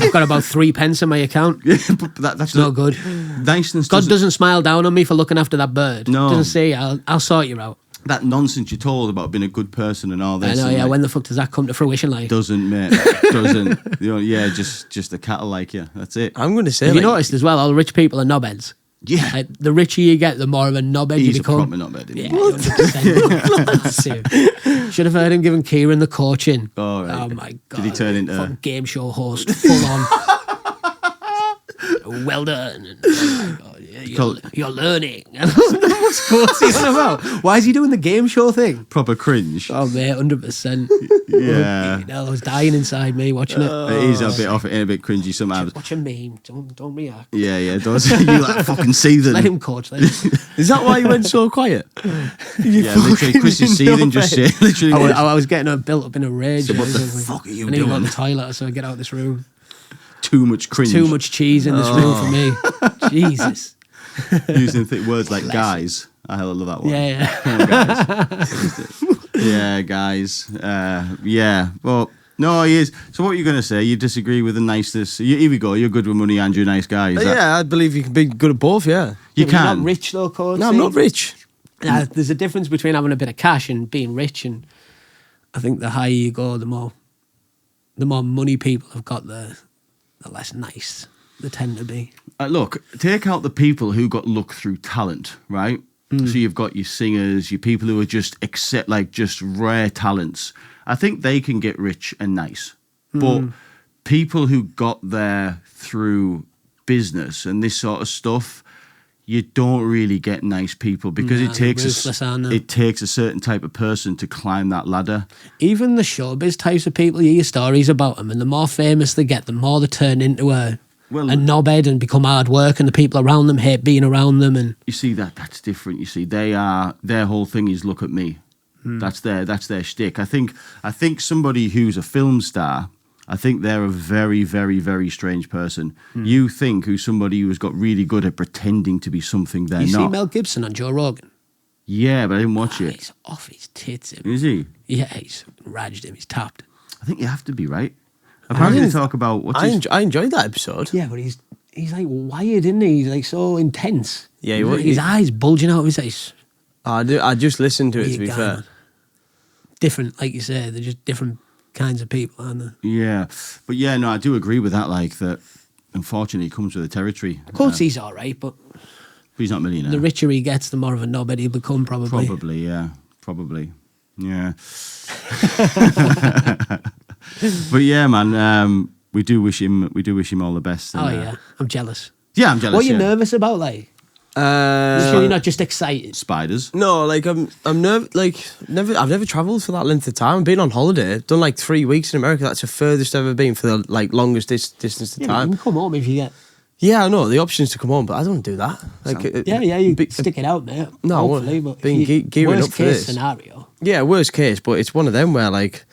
I've got about 3 pence in my account. Yeah, but that's No good. Niceness. God doesn't smile down on me for looking after that bird. No. Doesn't say, I'll sort you out. that nonsense you're told about being a good person and all I this. know, and yeah. like, When the fuck does that come to fruition? Like, doesn't, mate. Doesn't. Yeah, just a cattle like you. That's it. I'm going to say, have you like, noticed as well, all the rich people are knobheads? Yeah. Like, the richer you get, the more of a knobhead you He's a become. proper knobhead, isn't Yeah, he? 100%. Should have heard him giving Kieran the coaching. Oh, right. Oh my god! Did he turn into- fucking game show host? Full on. Well done. And, oh my god, yeah, you're learning. What's he on about? Why is he doing the game show thing? Proper cringe. Oh mate, 100%. Yeah. I was dying inside me watching it. It is a bit off and a bit cringy sometimes. Watch a meme. Don't react. Yeah, it does. You like fucking seething. Let him coach. Let him. is that why you went so quiet? Yeah, literally, Chris is seething. Just say, literally. I was getting built up in a rage. So what the Basically. fuck are you I need to go doing? to the toilet, so I get out of this room. Too much cringe. Too much cheese in this room for me. Jesus. Using words like guys. I love that one. Yeah. Yeah, guys. Yeah. Well, no, he is. So what are you going to say? You disagree with the niceness? Here we go. You're good with money and you're a nice guy. Is that- Yeah, I believe you can be good at both. Yeah. You You're can. not rich though, Cody. No, I'm not rich. There's a difference between having a bit of cash and being rich, and I think the higher you go, the more money people have got, the less nice they tend to be. Look, take out the people who got luck through talent, right? So you've got your singers, your people who are just just rare talents. I think they can get rich and nice. But people who got there through business and this sort of stuff, you don't really get nice people because No, it takes they're ruthless, aren't they? it takes a certain type of person to climb that ladder. Even the showbiz types of people, you hear stories about them, and the more famous they get, the more they turn into a knobhead and become hard work, and the people around them hate being around them. And You see that's different. You see, their whole thing is look at me. That's their shtick. I think somebody who's a film star, I think they're a very, very, very strange person. You think who's somebody who's got really good at pretending to be something they're you see not. Mel Gibson on Joe Rogan? Yeah, but I didn't watch it. He's off his tits. Is he? Yeah, he's raged him. He's tapped. I think you have to be, right? Apparently they talk about I enjoyed that episode. Yeah, but he's like wired, isn't he? He's like so intense. Yeah, his eyes bulging out of his face. I just listened to it, to Weird be guy, fair. man. Different, like you said, they're just different kinds of people, aren't they? Yeah, but yeah, no, I do agree with that. Like that, unfortunately, it comes with the territory. Of course, he's all right, but He's not a millionaire. the richer he gets, the more of a knobhead he'll become, probably. Probably, yeah. Probably. Yeah. But yeah, man, we do wish him all the best. Oh, and, yeah. I'm jealous. Yeah, I'm jealous. What are you yeah. nervous about, like? You sure you're not just excited? Spiders. No, like I'm nervous. Like I've never travelled for that length of time. I've been on holiday. Done like 3 weeks in America. That's the furthest I've ever been for the longest distance of Yeah, but you time. can come home if you get... Yeah, I know the option is to come home, but I don't do that. Like, You stick it out, mate. No, hopefully, but being if you- gearing worst up for case this. scenario. Yeah, worst case, but it's one of them where like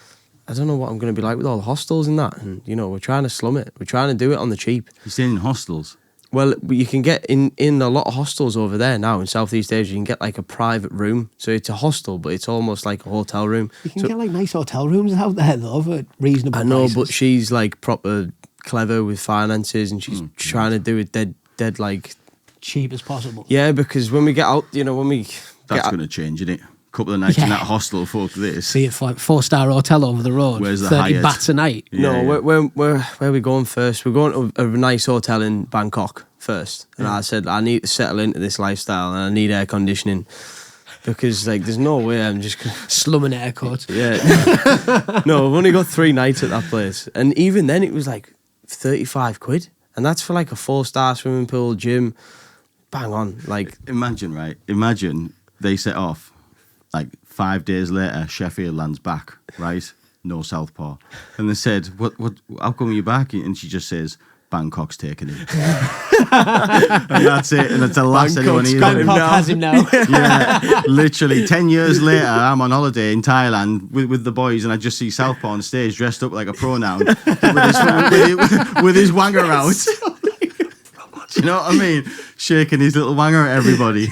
I don't know what I'm going to be like with all the hostels and that. And, you know, we're trying to slum it. We're trying to do it on the cheap. You're staying in hostels? Well, you can get in a lot of hostels over there now in Southeast Asia. You can get like a private room. So it's a hostel, but it's almost like a hotel room. You can So- get like nice hotel rooms out there though for reasonable I know, prices. but she's like proper clever with finances and she's trying to do it dead like... cheap as possible. Yeah, because when we get out, you know, when we... That's get out, going to change, isn't it? A couple of nights in that hostel for this. See it for like 4-star hotel over the road. Where's the 30 Hyatt? bahts a night. Yeah, no, yeah. where are we going first? We're going to a nice hotel in Bangkok first. And I said, I need to settle into this lifestyle and I need air conditioning. Because, like, there's no way I'm just going to... Slumming aircourt. Yeah. No, I've only got 3 nights at that place. And even then, it was like 35 quid. And that's for like a 4-star swimming pool, gym. Bang on. Like, Imagine, right? Imagine they set off, like 5 days later, Sheffield lands back, right? No Southpaw. And they said, what, how come you're back? And she just says, Bangkok's taken it. And that's it. And that's the last anyone hears. of him. Bangkok has him now. Yeah, literally 10 years later, I'm on holiday in Thailand with the boys, and I just see Southpaw on stage dressed up like a pronoun with his wanger out. Do you know what I mean? Shaking his little wanger at everybody.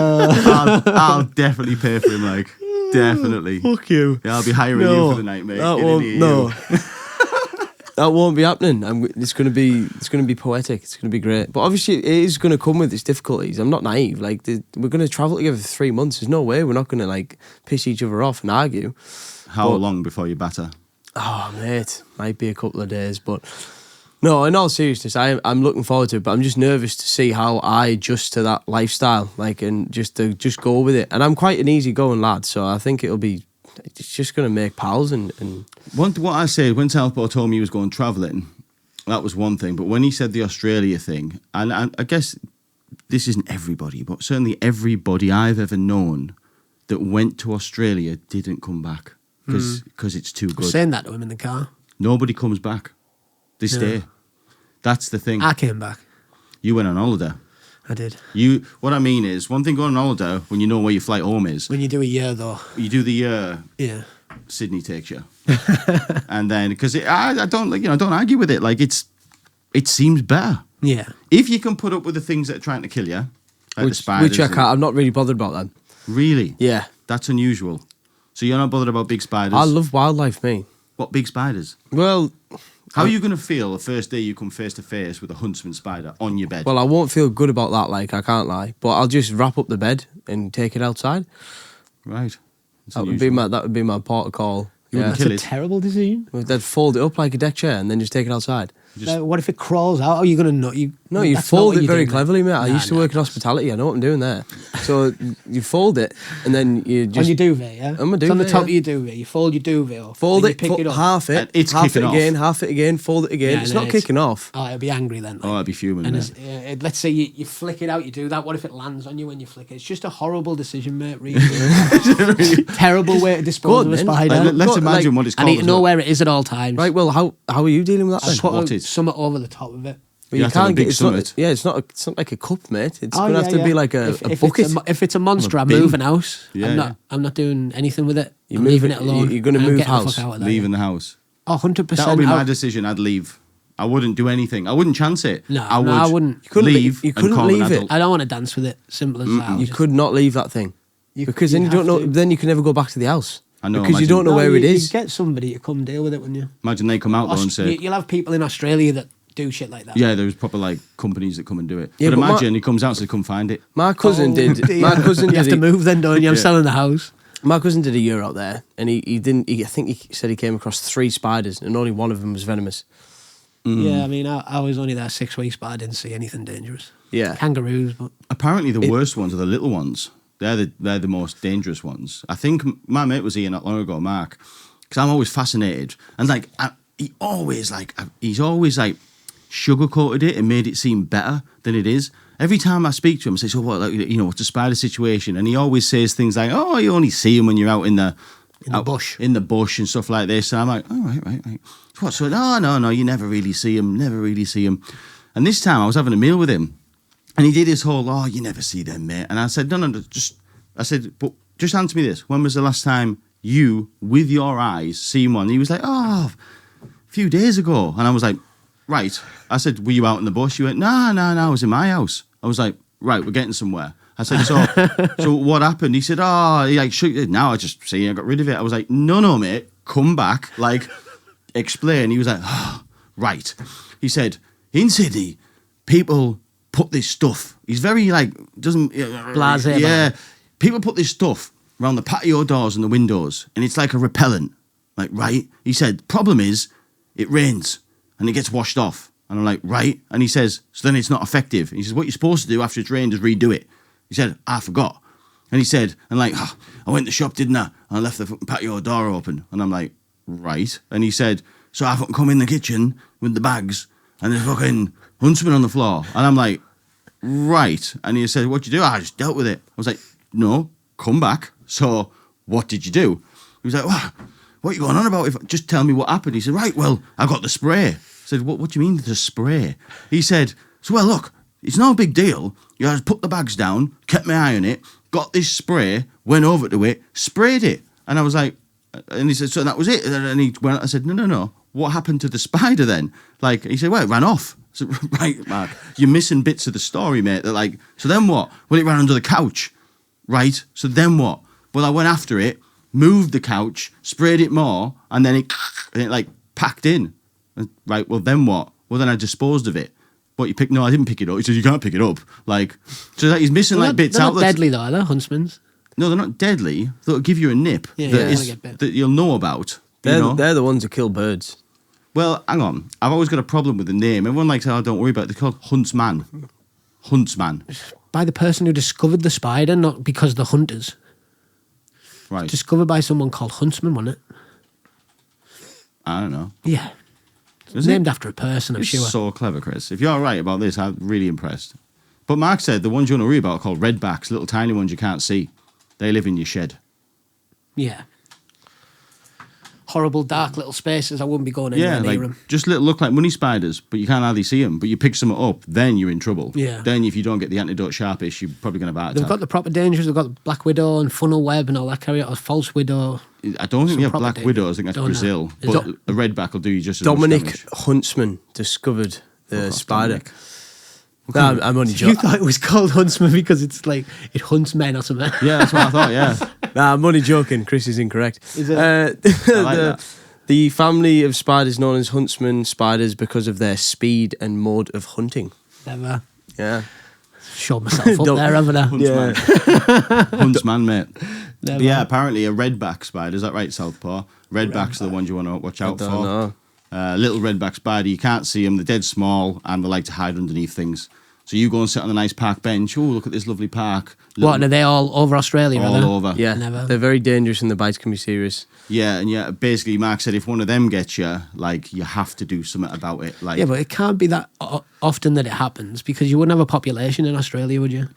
I'll definitely pay for him, like, definitely. fuck you. Yeah, I'll be hiring you for the night, mate. That In won't, an EU. no. That won't be happening. It's going to be poetic. It's going to be great. But obviously, it is going to come with its difficulties. I'm not naive. Like, we're going to travel together for 3 months. There's no way we're not going to like piss each other off and argue. How But- long before you batter? Oh, mate, might be a couple of days, but no. In all seriousness, I'm looking forward to it. But I'm just nervous to see how I adjust to that lifestyle, like, and just go with it. And I'm quite an easygoing lad, so I think it's just going to make pals and What I said when Southpaw told me he was going travelling, that was one thing. But when he said the Australia thing, and I guess this isn't everybody, but certainly everybody I've ever known that went to Australia didn't come back because it's too I was good. saying that to him in the car. Nobody comes back. They stay. That's the thing. I came back. You went on holiday. I did. What I mean is, one thing going on holiday when you know where your flight home is, When you do a year though. you do the year Yeah. Sydney takes you, and then because I don't like, don't argue with it. Like it seems better Yeah. if you can put up with the things that are trying to kill you, like the spiders. which I and- can't. I'm not really bothered about that. Really, Yeah, that's unusual. So you're not bothered about big spiders. I love wildlife, me. What big spiders? Well, How are you going to feel the first day you come face to face with a huntsman spider on your bed? well, I won't feel good about that. Like, I can't lie, but I'll just wrap up the bed and take it outside. Right. That's That unusual. would be my protocol. You wouldn't Yeah. kill It's it. a terrible decision. They'd fold it up like a deck chair and then just take it outside. Just- What if it crawls out? Are you going to know? No, you that's not fold what it you're very doing, cleverly, mate. I Nah, used to nah. work in hospitality. I know what I'm doing there. So you fold it and then you On just your duvet, yeah? On my It's on the duvet, top yeah. of your duvet. You fold your duvet up. fold then it, you pick it up. half it, And it's half kicking it off. again, half it again, fold it again. Yeah, it's and not then it's- kicking off. Oh, it'll be angry then. Oh, I'd be fuming. And mate. let's say you flick it out, you do that. What if it lands on you when you flick it? It's just a horrible decision, mate. Really. Terrible way to dispose Go on, of a then. spider. Let's But, imagine like, what it's I called. need to as know well. where it is at all times. Right. Well, how are you dealing with that I then? put Swatted. something over the top of it. Well, You have to have a big it's not, summit. yeah, it's not like a cup, mate. It's Oh, gonna have to yeah. be like a if bucket. If it's a monster, Or a I'm bin. moving house. Yeah, I'm not doing anything with it. You I'm move leaving it- it alone. you're gonna and I'm move getting the house. fuck out of there. Leaving the house. Oh, 100%. That would be my decision. I'd leave. I wouldn't do anything. I wouldn't chance it. No, I would. I wouldn't. You couldn't leave. you and couldn't call an leave it. adult. I don't want to dance with it. Simple as that. You could not leave that thing because then you'd you don't have know. to. Then you can never go back to the house. I know, because you imagine- don't know where it is. You get somebody to come deal with it, wouldn't you? Imagine they come out though and say, You'll have people in Australia that do shit like that. "Yeah, there's proper like companies that come and do it." Yeah, but but my- imagine he comes out and says, "Come find it." My cousin did. dear. My cousin You have did. to move then, don't you? I'm selling the house. My cousin did a year out there, and he didn't. I think he said he came across 3 spiders, and only one of them was venomous. Yeah, I mean, I was only there 6 weeks, but I didn't see anything dangerous. Yeah. Kangaroos, but Apparently, the worst ones are the little ones. They're the most dangerous ones. I think my mate was here not long ago, Mark, because I'm always fascinated, and like he's always sugarcoated it and made it seem better than it is. Every time I speak to him, I say, "So what? Like, what's the spider situation?" And he always says things like, "Oh, you only see them when you're out in the bush. in the bush and stuff like this." And I'm like, "Oh, right. What? So no, you never really see them. And this time I was having a meal with him, and he did his whole, "Oh, you never see them, mate." And I said, "No, but just answer me this: when was the last time you, with your eyes, seen one. He was like, oh, a few days ago. And I was like, right. I said, were you out in the bush? He went, no, I was in my house. I was like, right, we're getting somewhere. I said, so what happened? He said, he like shook it. Now I just see I got rid of it. I was like, no, mate, come back. Like, explain. He was like, oh, right. He said, in Sydney, people put this stuff. He's very like, doesn't... Blasé. Yeah. People put this stuff around the patio doors and the windows, and it's like a repellent. Like, right? He said, problem is, it rains, and it gets washed off. And I'm like, right? And he says, so then it's not effective. And he says, what you're supposed to do after it's rained is redo it. He said, I forgot. And he said, and like, I went to the shop, didn't I? And I left the fucking patio door open. And I'm like, right. And he said, so I fucking come in the kitchen with the bags, and there's fucking huntsman on the floor. And I'm like, right. And he said, what'd you do? I just dealt with it. I was like, no, come back. So what did you do? He was like, what are you going on about? Just tell me what happened. He said, right, well, I got the spray. I said, what do you mean the spray? He said, so well, look, it's no big deal. You just put the bags down, kept my eye on it, got this spray, went over to it, sprayed it. And I was like, and he said, so that was it. And he went, I said, no. What happened to the spider then? Like, he said, well, it ran off. I said, right, Mark, you're missing bits of the story, mate. They're like, so then what? Well, it ran under the couch. Right, so then what? Well, I went after it, moved the couch, sprayed it more, and then it like packed in. Right, well, then what? Well, then I disposed of it. What, you picked? No, I didn't pick it up. He says, you can't pick it up. Like, so like, he's missing like bits out. They're not deadly though, are they, huntsmans? No, they're not deadly. They'll give you a nip that you'll know about. They're the ones that kill birds. Well, hang on. I've always got a problem with the name. Everyone likes, don't worry about it. They're called huntsman. Huntsman. By the person who discovered the spider, not because the hunters. Right. Discovered by someone called Huntsman, wasn't it? I don't know. Yeah. Is named it? after a person, I'm It's sure. so clever, Chris. If you're right about this, I'm really impressed. But Mark said the ones you want to worry about are called redbacks, little tiny ones you can't see. They live in your shed. Yeah. Horrible, dark little spaces. I wouldn't be going anywhere near them. Just look like money spiders, but you can't hardly see them. But you pick some up, then you're in trouble. Yeah. Then if you don't get the antidote sharpish, you're probably going to bite. They've got the proper dangers. They've got Black Widow and Funnel Web and all that carry out. Or False Widow. I don't think we have proper Black danger. Widows. I think that's Don't Brazil. know. But a redback will do you just as much Dominic damage. Huntsman discovered the off, spider. Dominic. No, I'm only You joking. thought it was called Huntsman because it's like it hunts men or something. Yeah, that's what I thought, yeah. Nah, I'm only joking. Chris is incorrect. Is it? I like that. The family of spiders known as huntsman spiders because of their speed and mode of hunting. Never Yeah. showed myself up Don't- there, haven't I? Huntsman. Huntsman, mate. Never. Yeah, apparently a redback spider. Is that right, Southpaw? Redbacks are the ones you want to watch out don't for. know. Little redback spider, you can't see them. They're dead small and they like to hide underneath things. So you go and sit on a nice park bench. Oh, look at this lovely park. What, and are they all over Australia? all are they? over. Yeah, Never. they're very dangerous and the bites can be serious. Yeah, and yeah, basically Mark said if one of them gets you, like you have to do something about it. Like Yeah, but it can't be that often that it happens because you wouldn't have a population in Australia, would you?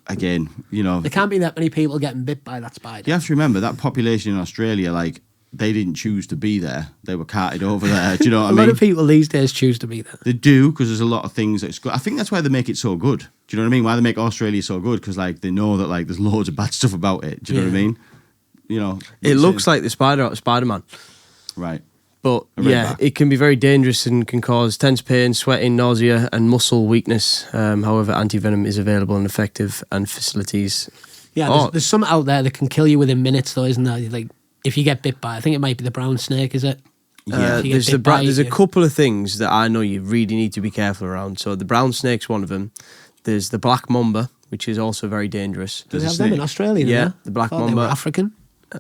again, you know, There can't be that many people getting bit by that spider. you have to remember that population in Australia, like they didn't choose to be there. They were carted over there. Do you know what A I lot mean? of people these days choose to be there. They do, because there's a lot of things that's good. I think that's why they make it so good. Do you know what I mean? Why they make Australia so good? Because like they know that like there's loads of bad stuff about it. Do you know what I Yeah. mean? You know, It looks like the spider out of Spider-Man. right. But A yeah, redback. it can be very dangerous and can cause tense pain, sweating, nausea, and muscle weakness. However, anti-venom is available and effective, and facilities. Yeah, Oh. there's some out there that can kill you within minutes, though, isn't there? Like if you get bit by, I think it might be the brown snake. Is it? Yeah. If you get There's bit by there's a it, couple of things that I know you really need to be careful around. So the brown snake's one of them. There's the black mamba, which is also very dangerous. Do they There's have a them in snake. Australia? Yeah, don't they? the black Thought they were mamba. African.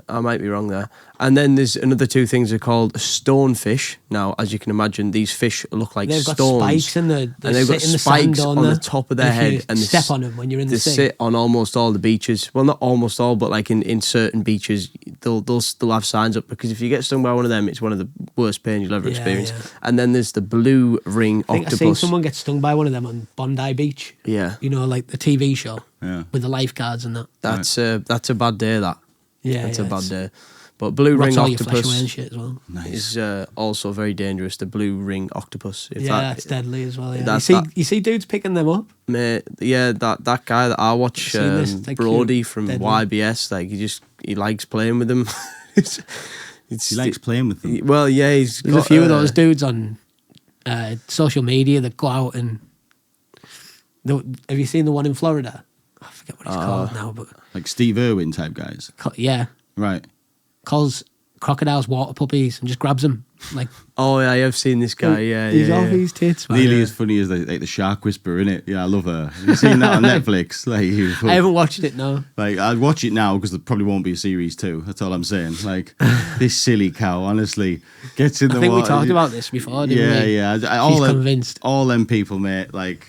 I might be wrong there. And then there's another two things are called stonefish. Now, as you can imagine, these fish look like They've got stones. spikes in the and they've got sit in the spikes sand, on don't the they? top of their If you head. And they step on them when you're in they the sea. sit on almost all the beaches. Well, not almost all, but like in certain beaches, they'll have signs up because if you get stung by one of them, it's one of the worst pains you'll ever Yeah, experience. yeah. And then there's the blue ring I think I octopus. seen someone get stung by one of them on Bondi Beach. Yeah, You know, like the TV show Yeah. with the lifeguards and that. that's a bad day. That's a bad day. But blue Rots ring all your flesh away and octopus shit as well. is also very dangerous. The blue ring octopus. If Yeah, that's deadly as well. Yeah. that's You see dudes picking them up. Mate, yeah, that guy that I watch, Seen this, they're Brody cute, from deadly. YBS, like he just he likes playing with them. It's- He likes playing with them. Well, yeah, he's There's got, a few of those dudes on social media that go out and. Have you seen the one in Florida? I forget what he's called now, but Like Steve Irwin type guys. yeah, Right. calls crocodiles water puppies and just grabs them like Oh yeah, I have seen this guy. Yeah, he's yeah, off yeah. his tits. Man. Nearly as funny as the shark whisperer, innit? Yeah, I love her. Have you seen that on Netflix? I haven't watched it. No, Like, I'd watch it now because there probably won't be a series 2. That's all I'm saying. Like, this silly cow, honestly, gets in the I think we water. talked about this before. Didn't Yeah, we? yeah. She's convinced. All them people, mate. Like,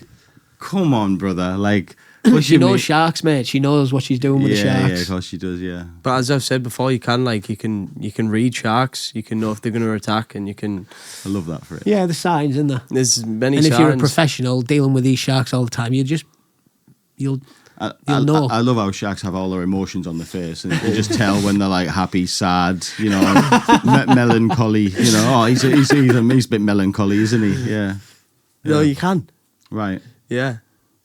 come on, brother. Like, what She you knows mean? sharks, mate. She knows what she's doing with the Yeah, sharks. yeah, of course she does. Yeah. But as I've said before, you can read sharks. You can know if they're going to attack, and you can. I love that for it. Yeah, the signs, isn't there? There's many. And if you're a signs. professional dealing with these sharks all the time, you'll I know. I love how sharks have all their emotions on their face, and you can just tell when they're like happy, sad, you know, melancholy. You know, oh, he's a bit melancholy, isn't he? Yeah. No, you can. Right. Yeah.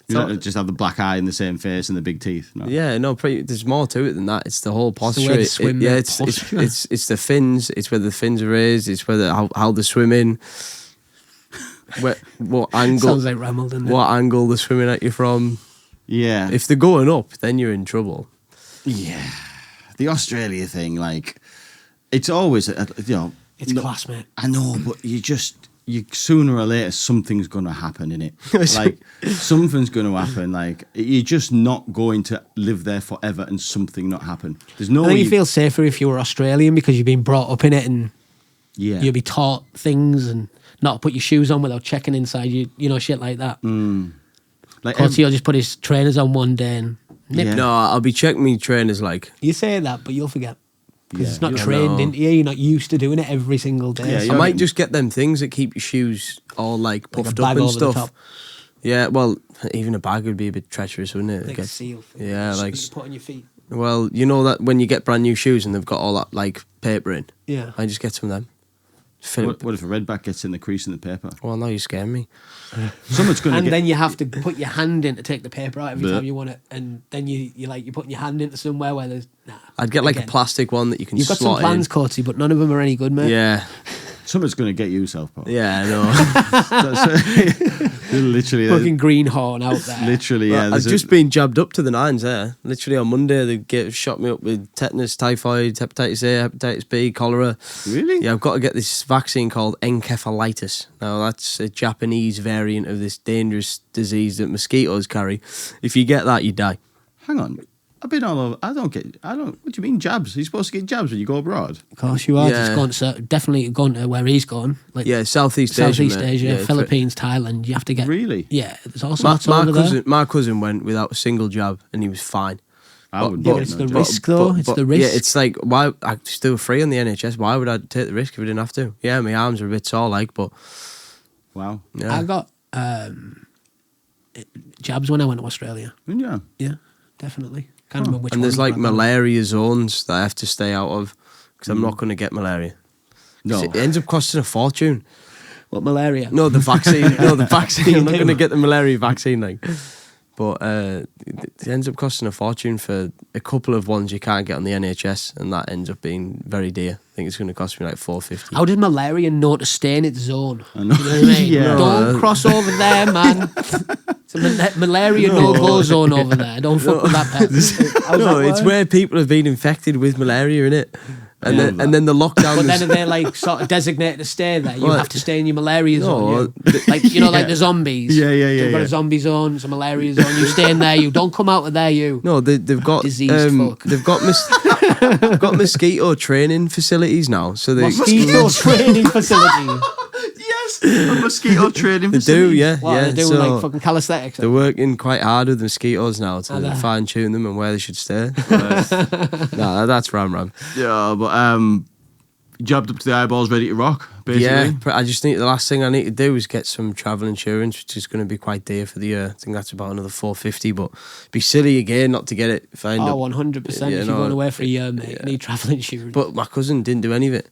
You don't just have the black eye and the same face and the big teeth. No. Yeah, no, there's more to it than that. It's the whole the posture. way they swim, yeah, the it's posture. it's the fins. It's whether the fins are raised. It's whether how they're swimming. What angle? Sounds like Ramel, doesn't it? What angle they're swimming at you from? Yeah. If they're going up, then you're in trouble. Yeah. The Australia thing, like, it's always, you know. It's class, mate. I know, but you sooner or later something's going to happen in it. Like, something's going to happen. Like, you're just not going to live there forever and something not happen. There's no I think way you feel safer if you were Australian because you've been brought up in it and yeah. you'll be taught things and not put your shoes on without checking inside you, shit like that. Like, Courtesy will just put his trainers on one day and nip. Yeah. No, I'll be checking me trainers like. You say that, but you'll forget. Because Yeah. it's not Yeah, trained no. into you. You're not used to doing it every single day. Yeah, So you're I might getting- just get them things that keep your shoes all like like a puffed bag up and over the stuff. top. Yeah, well, even a bag would be a bit treacherous, wouldn't it? Like Get- a seal. yeah, Just like- you put on your feet. Well, you know that when you get brand new shoes and they've got all that like paper in, Yeah. I just get some of them. Fill it. what if a redback gets in the crease in the paper? Well, now you're scaring me. Someone's going to And get... then you have to put your hand in to take the paper out every Bleh. time you want it. And then you're putting your hand into somewhere where there's... Nah. I'd get like Again. a plastic one that you can You've got slot some plans, Courtesy, but none of them are any good, in. mate. Yeah, Someone's going to get you, Southpaw. yeah, I know. Literally. Fucking greenhorn out there. Literally, Well, yeah. I've there's just been jabbed up to the nines there. Literally on Monday, they shot me up with tetanus, typhoid, hepatitis A, hepatitis B, cholera. Really? Yeah, I've got to get this vaccine called encephalitis. Now, that's a Japanese variant of this dangerous disease that mosquitoes carry. If you get that, you die. Hang on. I've been all over. What do you mean jabs? You're supposed to get jabs when you go abroad? Of course you are. Yeah. Definitely gone to where he's gone. Like Yeah, Southeast Asia. Southeast mate. Asia, Yeah, Philippines, Thailand. You have to get... Really? Yeah, there's all My, sorts my over cousin, there. my cousin went without a single jab and he was fine. I wouldn't. Yeah, do but it, it's no the jabs. risk, though. It's the risk. Yeah, it's like, why? I'm still free on the NHS. Why would I take the risk if I didn't have to? Yeah, my arms are a bit sore, like, but Wow. yeah. I got jabs when I went to Australia. Yeah. Yeah, definitely. Can't remember which And there's ones, like but- malaria zones that I have to stay out of because I'm not going to get malaria. No. It ends up costing a fortune. What, malaria? No, the vaccine. no, the vaccine. I'm not do. going to get the malaria vaccine, like. But it ends up costing a fortune for a couple of ones you can't get on the NHS, and that ends up being very dear. I think it's going to cost me like $4.50. How did malaria know to stay in its zone? I know. You know what I mean? Yeah. Don't cross over there, man. It's a malaria no-go zone over there. Don't fuck with that pet. How's No, that it's work? where people have been infected with malaria, innit? And Yeah. then the lockdown. But was- then if they're like sort of designated to stay there, you Well, have to stay in your malaria zone. no, you. Like like the zombies. Yeah, yeah, yeah, They've got yeah. a zombie zone, it's a malaria zone. You stay in there. You don't come out of there. You. No, they've got Disease fuck. they've got got mosquito training facilities now. So they Mosquito training facility. Yes. A mosquito trading They do, yeah, What, yeah. they're doing So like fucking calisthenics. they're working quite hard with mosquitoes now Are to they? fine tune them and where they should stay. Nah, that's ram. Yeah, but jabbed up to the eyeballs, ready to rock, basically. Yeah, I just think the last thing I need to do is get some travel insurance, which is going to be quite dear for the year. I think that's about another $4.50, but it'd be silly again not to get it if I end Oh, up. 100%. Yeah, If you're no, going away for a year, mate, yeah. you need travel insurance. But my cousin didn't do any of it.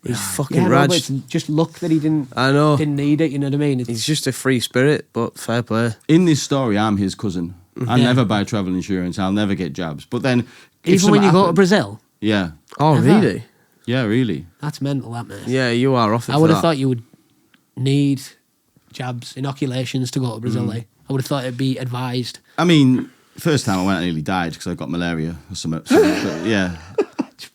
He's fucking yeah, no, rad. but it's just luck that he didn't I know. need it. You know what I mean? He's just a free spirit, but fair play. In this story, I'm his cousin. I'll Yeah. never buy travel insurance. I'll never get jabs. But then Even when something you go to happened- Brazil? Yeah. Oh, Ever? really? Yeah, really. That's mental, that, mate. Yeah, you are off it I for would have that. thought you would need jabs, inoculations to go to Brazil. I would have thought it'd be advised. I mean, first time I went, I nearly died because I got malaria or something. But yeah.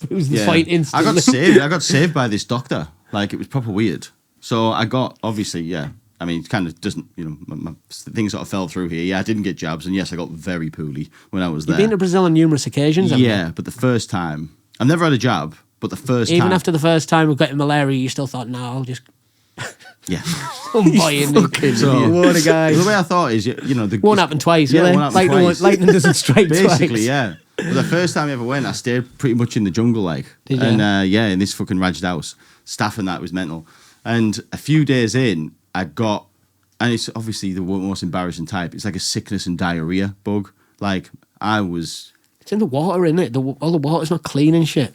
Proves the Yeah. point I instantly. got saved. I got saved by this doctor. Like, it was proper weird. So I got, obviously, yeah. I mean, it kind of doesn't, you know, my things sort of fell through here. Yeah, I didn't get jabs. And yes, I got very poorly when I was You've there. been to Brazil on numerous occasions, haven't you? Yeah, but the first time, I've never had a jab, but the first time. Even after the first time of getting malaria, you still thought, no, I'll just Yeah. unbuy So- What a guy. Well, the way I thought is, you know, the Won't happen twice, Yeah, will it? won't happen twice. Lightning doesn't strike Basically, twice. yeah. But the first time I ever went, I stayed pretty much in the jungle, like. Did you? And yeah, in this fucking raged house. Staff and that was mental. And a few days in, I got, and it's obviously the most embarrassing type. It's like a sickness and diarrhea bug. Like, I was It's in the water, isn't it? All the water's not clean and shit.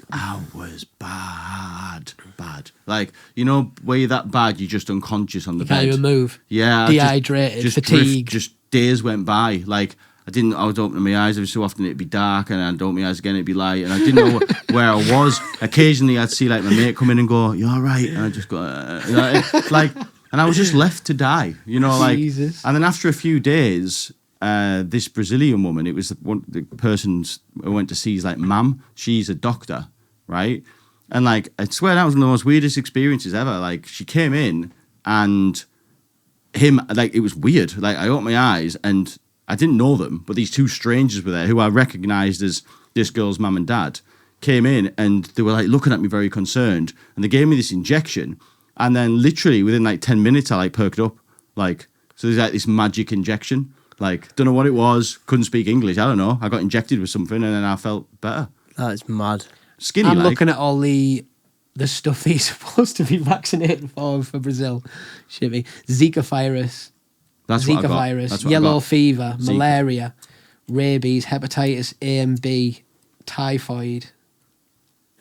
bad. Like, you know, where you're that bad, you're just unconscious on the You can't bed. even move. Yeah. I Dehydrated, just fatigued. just days went by. Like, I would open my eyes every so often, it'd be dark, and I'd open my eyes again, it'd be light, and I didn't know where I was. Occasionally, I'd see, like, my mate come in and go, "You all right?" And I just go, you know, like, and I was just left to die, you know, like. Jesus. And then after a few days, this Brazilian woman, it was the person I went to see is like Mam. She's a doctor, right? And like, I swear that was one of the most weirdest experiences ever. Like, she came in and like, it was weird. Like, I opened my eyes and I didn't know them, but these two strangers were there who I recognized as this girl's mum and dad came in and they were like looking at me very concerned, and they gave me this injection, and then literally within like 10 minutes I like perked up. Like, so there's like this magic injection. Like, don't know what it was, couldn't speak English, I don't know. I got injected with something and then I felt better. That is mad. Skinny, I'm like. looking at all the stuff he's supposed to be vaccinated for Brazil. Shit me. Zika virus, That's what I Zika got. virus, That's what I yellow got. fever, Zika. malaria, rabies, hepatitis A and B, typhoid,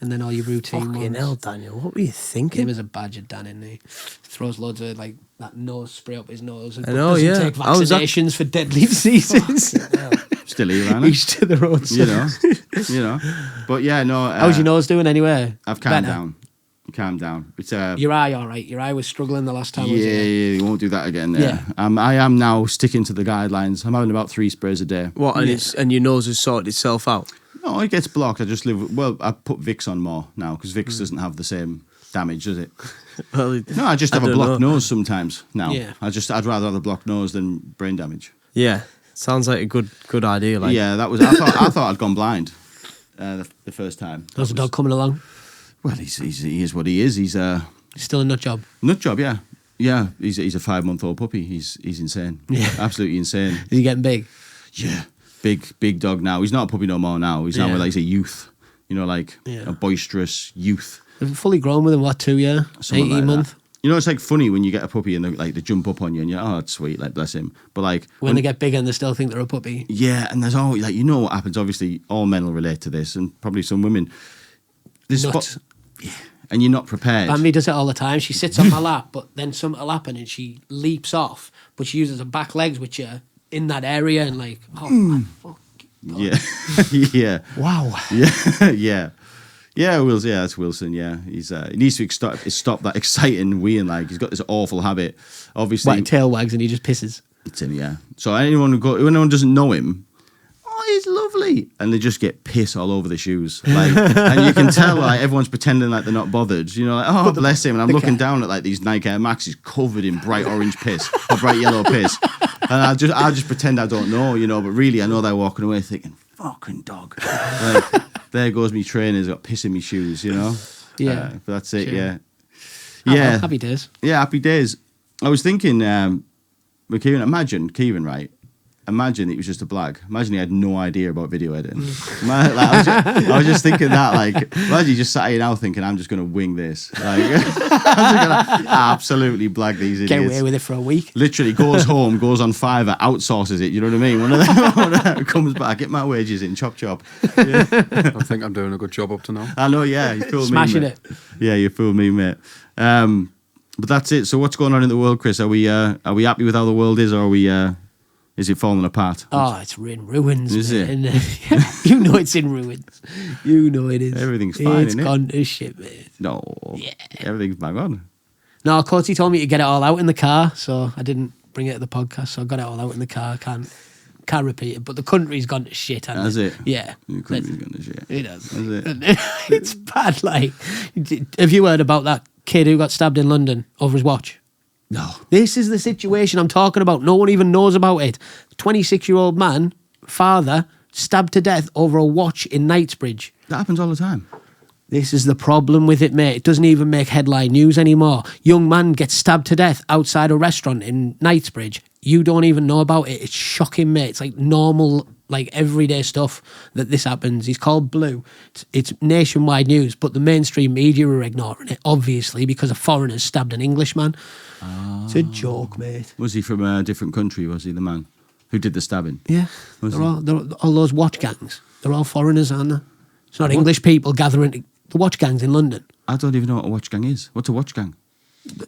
and then all your routine Fucking ones. hell, Daniel. What were you Him thinking? as a badger, Dan, isn't he? Throws loads of like that nose spray up his nose. And I know, doesn't yeah. take I was vaccinations for deadly diseases. Still here, Anna. Each to their own. You know, you know. But yeah, no. How's your nose doing anyway? I've calmed Better? down. Calmed down. It's Your eye, all right? Your eye was struggling the last time. I was yeah, here. you won't do that again. Yeah. I am now sticking to the guidelines. I'm having about 3 sprays a day. What? And Yeah. and your nose has sorted itself out. No, it gets blocked. I just I put Vicks on more now because Vicks doesn't have the same damage, does it? Well, No, I just have a don't blocked know. nose sometimes now. Yeah. I'd rather have a blocked nose than brain damage. Yeah, sounds like a good idea. Like, Yeah, that was. I thought I'd gone blind the first time. How's the dog coming along? Well, he is what he is. He's a Still a nut job. nut job. Yeah, yeah. He's a 5-month-old puppy. He's insane. Yeah. Absolutely insane. Is he getting big? Yeah, big dog now. He's not a puppy no more now. He's now Yeah. like he's a youth. You know, like Yeah. a boisterous youth. They're fully grown within what, 2 years? Something 18 like months? that. You know, it's like funny when you get a puppy and they jump up on you and you're, oh, that's sweet, like bless him. But like When they get big and they still think they're a puppy. yeah, and there's always like, you know what happens. Obviously, all men will relate to this, and probably some women. There's Nuts. yeah, and you're not prepared. Bambi does it all the time. She sits on my lap, but then something will happen and she leaps off, but she uses her back legs, which are in that area, and like, oh, my fuck. Yeah, yeah, Wow. yeah, yeah. Yeah, Wilson. Yeah, that's Wilson. Yeah, he needs to stop that exciting weeing. Like he's got this awful habit. Obviously, Like tail wags and he just pisses. it's him. Yeah. So anyone who doesn't know him, oh, he's lovely, and they just get piss all over the shoes. Like, and you can tell like everyone's pretending like they're not bothered. You know, like oh bless him. And I'm looking down at like these Nike Air Maxes covered in bright orange piss or bright yellow piss, and I'll just pretend I don't know. You know, but really I know they're walking away thinking, fucking dog. Like, there goes me trainers got piss in me shoes, you know? Yeah. But that's it, Sure. yeah. Oh, Yeah. well, happy days. Yeah, happy days. I was thinking, with Kieran, imagine Kieran, right? Imagine it was just a blag. Imagine he had no idea about video editing. I was just thinking that, like, imagine you just sat here now thinking, I'm just going to wing this. Like, I'm just going to absolutely blag these idiots. Get away with it for a week. Literally goes home, goes on Fiverr, outsources it. You know what I mean? One of them comes back, get my wages in, chop chop. Yeah. I think I'm doing a good job up to now. I know, yeah, you fooled Smashing me, mate. it. Yeah, you fooled me, mate. But that's it. So what's going on in the world, Chris? Are we happy with how the world is, or are we Is it falling apart? Oh, it's in ruins. Is it? man. You know it's in ruins. You know it is. Everything's fine, It's innit? gone to shit, mate. No. Yeah. Everything's bang on. No, Courtney told me to get it all out in the car, so I didn't bring it to the podcast. So I got it all out in the car. Can't repeat it. But the country's gone to shit. Hasn't Has it? Yeah. You couldn't be going to shit. It has. Has it? It's bad. Like, have you heard about that kid who got stabbed in London over his watch? No. This is the situation I'm talking about. No one even knows about it. 26-year-old man, father, stabbed to death over a watch in Knightsbridge. That happens all the time. This is the problem with it, mate. It doesn't even make headline news anymore. Young man gets stabbed to death outside a restaurant in Knightsbridge. You don't even know about it. It's shocking, mate. It's like normal, like everyday stuff that this happens. He's called Blue. It's nationwide news, but the mainstream media are ignoring it, obviously, because a foreigner stabbed an Englishman. It's a joke, mate. Was he from a different country, was he, the man who did the stabbing? Yeah. Was They're all those watch gangs. They're all foreigners, aren't they? It's not English people gathering. The watch gangs in London. I don't even know what a watch gang is. What's a watch gang?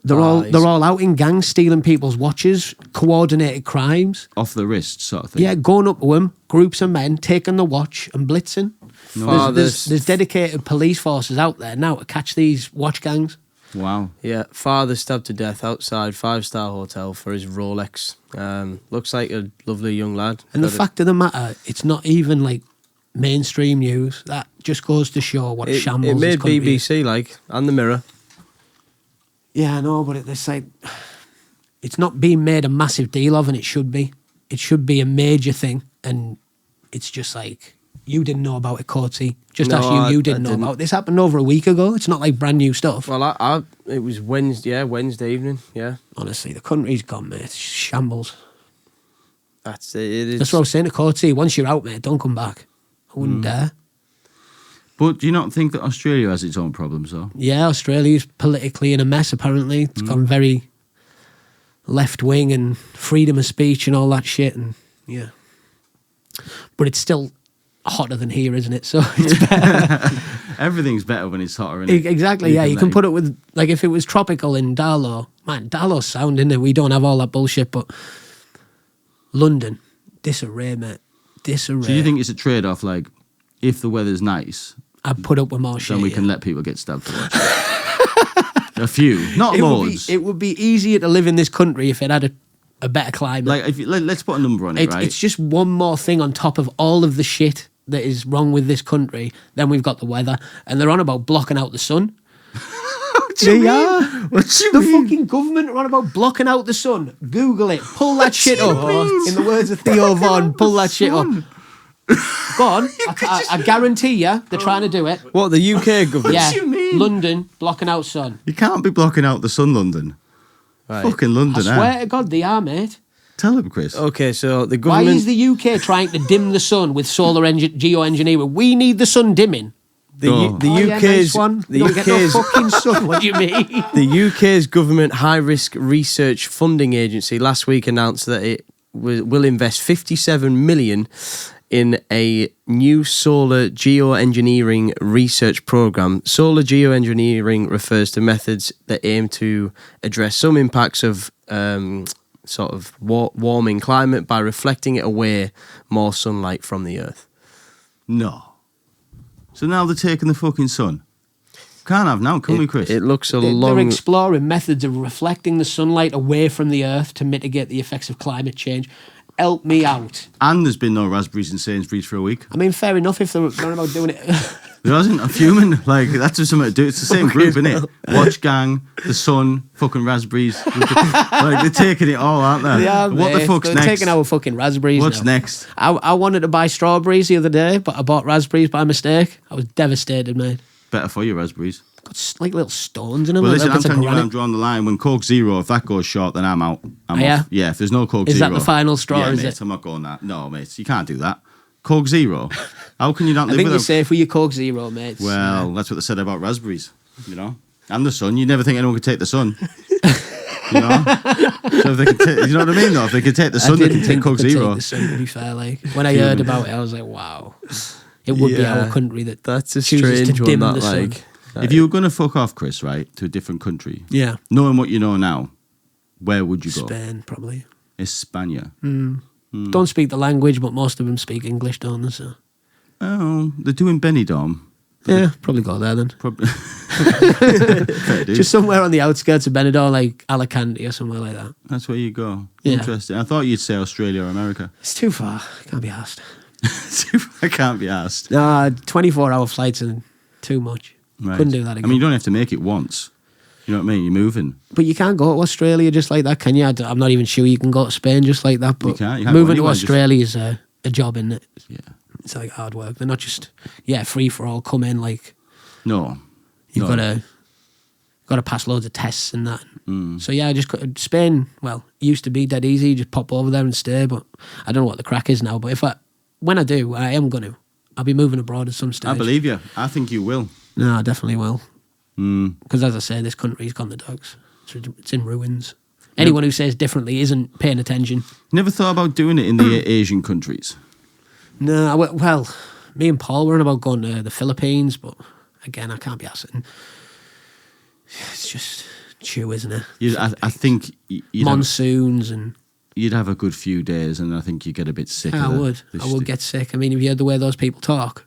They're all out in gangs stealing people's watches, coordinated crimes. Off the wrist sort of thing? Yeah, going up to them, groups of men, taking the watch and blitzing. No. There's dedicated police forces out there now to catch these watch gangs. Wow. Yeah, father stabbed to death outside 5-star hotel for his Rolex. Looks like a lovely young lad. And the fact of the matter, it's not even like mainstream news. That just goes to show what a shambles it this made country is. BBC like and the Mirror. Yeah, I know, but it's like it's not being made a massive deal of, and it should be. It should be a major thing, and it's just like you didn't know about it, Courtney. Just No, as you I didn't know didn't. about it. This happened over a week ago. It's not like brand new stuff. Well, it was Wednesday evening. Yeah, Honestly, the country's gone, mate. It's shambles. that's it. It is. That's what I was saying to Courtney. Once you're out, mate, don't come back. I wouldn't dare. But do you not think that Australia has its own problems, though? Yeah, Australia's politically in a mess, apparently. It's gone very left-wing and freedom of speech and all that shit. And yeah. But it's still hotter than here, isn't it? So it's better. Everything's better when it's hotter, isn't it? Exactly, yeah. You can put it with, like, if it was tropical in Darlow. Man, Darlow's sound, isn't it? We don't have all that bullshit, but London, disarray, mate. Disarray. So you think it's a trade-off, like, if the weather's nice, I'd put up with more shit. then we can let people get stabbed to watch it? A few, not loads. It would be easier to live in this country if it had a better climate. Like, let's put a number on it, right? It's just one more thing on top of all of the shit that is wrong with this country. Then we've got the weather, and they're on about blocking out the sun. What do you mean? What do you The mean? fucking government are on about blocking out the sun. Google it. Pull that shit up. In the words of Theo Vaughan, pull that shit up. Go on. I guarantee you they're trying to do it. What the UK government? Yeah. do you mean? London blocking out sun. You can't be blocking out the sun, London. Right. Fucking I London, swear to God they are, mate. Tell him, Chris. Okay, so the Why government. is the UK trying to dim the sun with solar geoengineering? We need the sun dimming. The Oh, yeah, UK's nice one. the Don't get no UK's fucking sun. What do you mean? the UK's government high risk research funding agency last week announced that it will invest 57 million in a new solar geoengineering research program. Solar geoengineering refers to methods that aim to address some impacts of sort of warming climate by reflecting it away more sunlight from the earth. No. So now they're taking the fucking sun. Can't have now, can we, Chris? It looks a They're long. exploring methods of reflecting the sunlight away from the earth to mitigate the effects of climate change. Help me out. And there's been no raspberries in Sainsbury's for a week. I mean, fair enough if they're not about doing it. There hasn't. I'm fuming. Like, that's just something to do. It's the same group, isn't it? Watch Gang, The Sun, fucking raspberries. Like, they're taking it all, aren't they? Yeah, What the mate. fuck's They're next? taking our fucking raspberries. What's now. next? I wanted to buy strawberries the other day, but I bought raspberries by mistake. I was devastated, man. Better for you, raspberries. Got like little stones in them. Well, like listen, I'm bits of telling you where I'm granite. drawing the line. When Coke Zero, if that goes short, then I'm out. I'm Yeah? off. Yeah, if there's no Coke Is Zero. that the final straw, Yeah, is mate, it? I'm not going that. No, mate, you can't do that. Coke Zero? How can you not I live think you're without... safe with your Coke Zero, mate. Well, that's what they said about raspberries, you know? And the sun. You never think anyone could take the sun. You know? So if they could take... You know what I mean, though? If they could take the I sun, they didn't could take think we Coke could Zero. take the sun, to be fair. Like, when I heard about it, I was like, wow. It would be Yeah, our country that That's a chooses to strange dim one. the That sun. like. If you were going to fuck off, Chris, right, to a different country, Yeah. knowing what you know now, where would you go? Spain, probably. España. Don't speak the language, but most of them speak English, don't they? So. Oh, they're doing Benidorm. Yeah, probably go there then. Probably. Fair dues. Just somewhere on the outskirts of Benidorm, like Alicante or somewhere like that. That's where you go. Yeah. Interesting. I thought you'd say Australia or America. It's too far. Can't be asked. I can't be asked. Nah, 24-hour flights and too much. Right. Couldn't do that I again. mean, you don't have to make it once. You know what I mean? You're moving. But you can't go to Australia just like that, can you? I'm not even sure you can go to Spain just like that. But You can't go moving to anywhere, Australia is a job, isn't it? Yeah. It's like hard work. They're not just free for all. Come in like No. you've No. got to pass loads of tests and that. Mm. So yeah, Spain. Well, used to be dead easy. You just pop over there and stay. But I don't know what the crack is now. But when I do, I am going to. I'll be moving abroad at some stage. I believe you. I think you will. No, I definitely will. Mm. Because as I say, this country's gone the dogs. It's in ruins. Anyone who says differently isn't paying attention. Never thought about doing it in the Asian countries. No, well, me and Paul were on about going to the Philippines, but again, I can't be asking. It's just chew, isn't it? I think Monsoons and you'd have a good few days, and I think you get a bit sick. I would get sick. I mean, have you heard the way those people talk?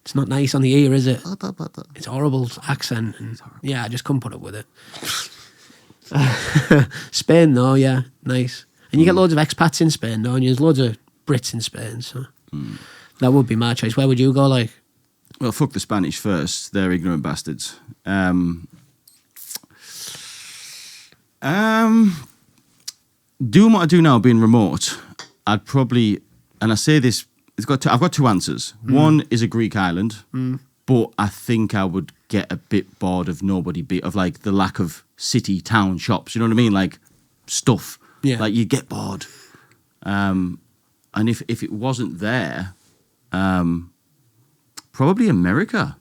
It's not nice on the ear, is it? It's horrible accent. And yeah, I just couldn't put up with it. Spain, though, yeah, nice. And you get loads of expats in Spain, don't you? There's loads of Brits in Spain, so that would be my choice. Where would you go, like? Well, fuck the Spanish first. They're ignorant bastards. Doing what I do now, being remote, I'd probably, and I say this, I've got two answers. One is a Greek island, but I think I would get a bit bored of of like the lack of city, town, shops. You know what I mean? Like stuff. Yeah. Like you get bored. And if it wasn't there, probably America.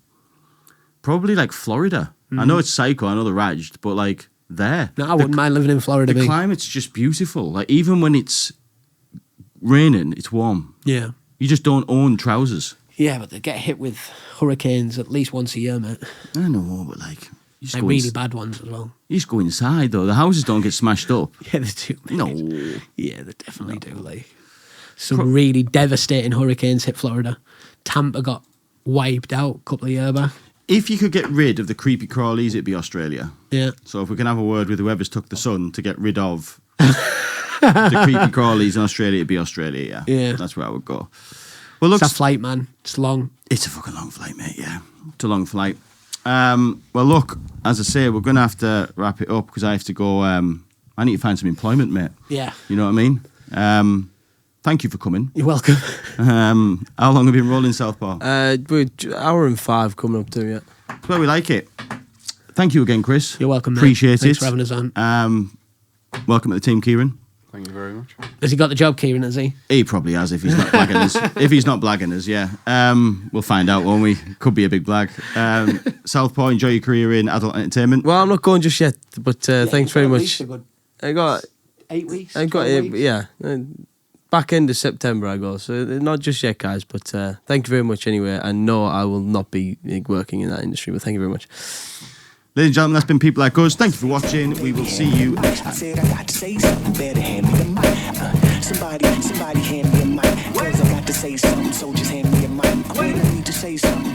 Probably like Florida. I know it's psycho, I know they're raged, but like there. No, I wouldn't mind living in Florida. The climate's just beautiful. Like even when it's raining, it's warm. Yeah. You just don't own trousers. Yeah, but they get hit with hurricanes at least once a year, mate. I know, but like you just Like go really bad ones as well. You just go inside though. The houses don't get smashed up. Yeah, they do. Mate. No. Yeah, they definitely do. Like some really devastating hurricanes hit Florida. Tampa got wiped out a couple of years back. If you could get rid of the creepy crawlies, it'd be Australia. Yeah. So if we can have a word with whoever's took the sun to get rid of the creepy crawlies in Australia, it'd be Australia, yeah. Yeah. That's where I would go. Well, look, It's a flight, man. It's long. it's a fucking long flight, mate, yeah. It's a long flight. Well, look, as I say, we're going to have to wrap it up because I have to go. I need to find some employment, mate. Yeah. You know what I mean? Thank you for coming. You're welcome. How long have you been rolling Southpaw? We're hour and 5 coming up to it. It's where we like it. Thank you again, Chris. You're welcome, mate. Appreciate Thanks it. for having us on. Welcome to the team, Kieran. Thank you very much. Has he got the job, Kieran, has he? He probably has if he's not blagging us. If he's not blagging us, yeah. We'll find out, won't we? Could be a big blag. Southpaw, enjoy your career in adult entertainment. Well, I'm not going just yet, but thanks very much. I got 8 weeks. I got 12 it, weeks? yeah. Back end of September I go, so not just yet, guys. But thank you very much anyway. And no, I will not be working in that industry. But thank you very much. Ladies and gentlemen, that's been People Like Us. Thank you for watching. We will see you next I time. said I got to say something, better hand me the mic. Somebody hand me a mic. Cause I got to say something, so just hand me a mic. I need to say something.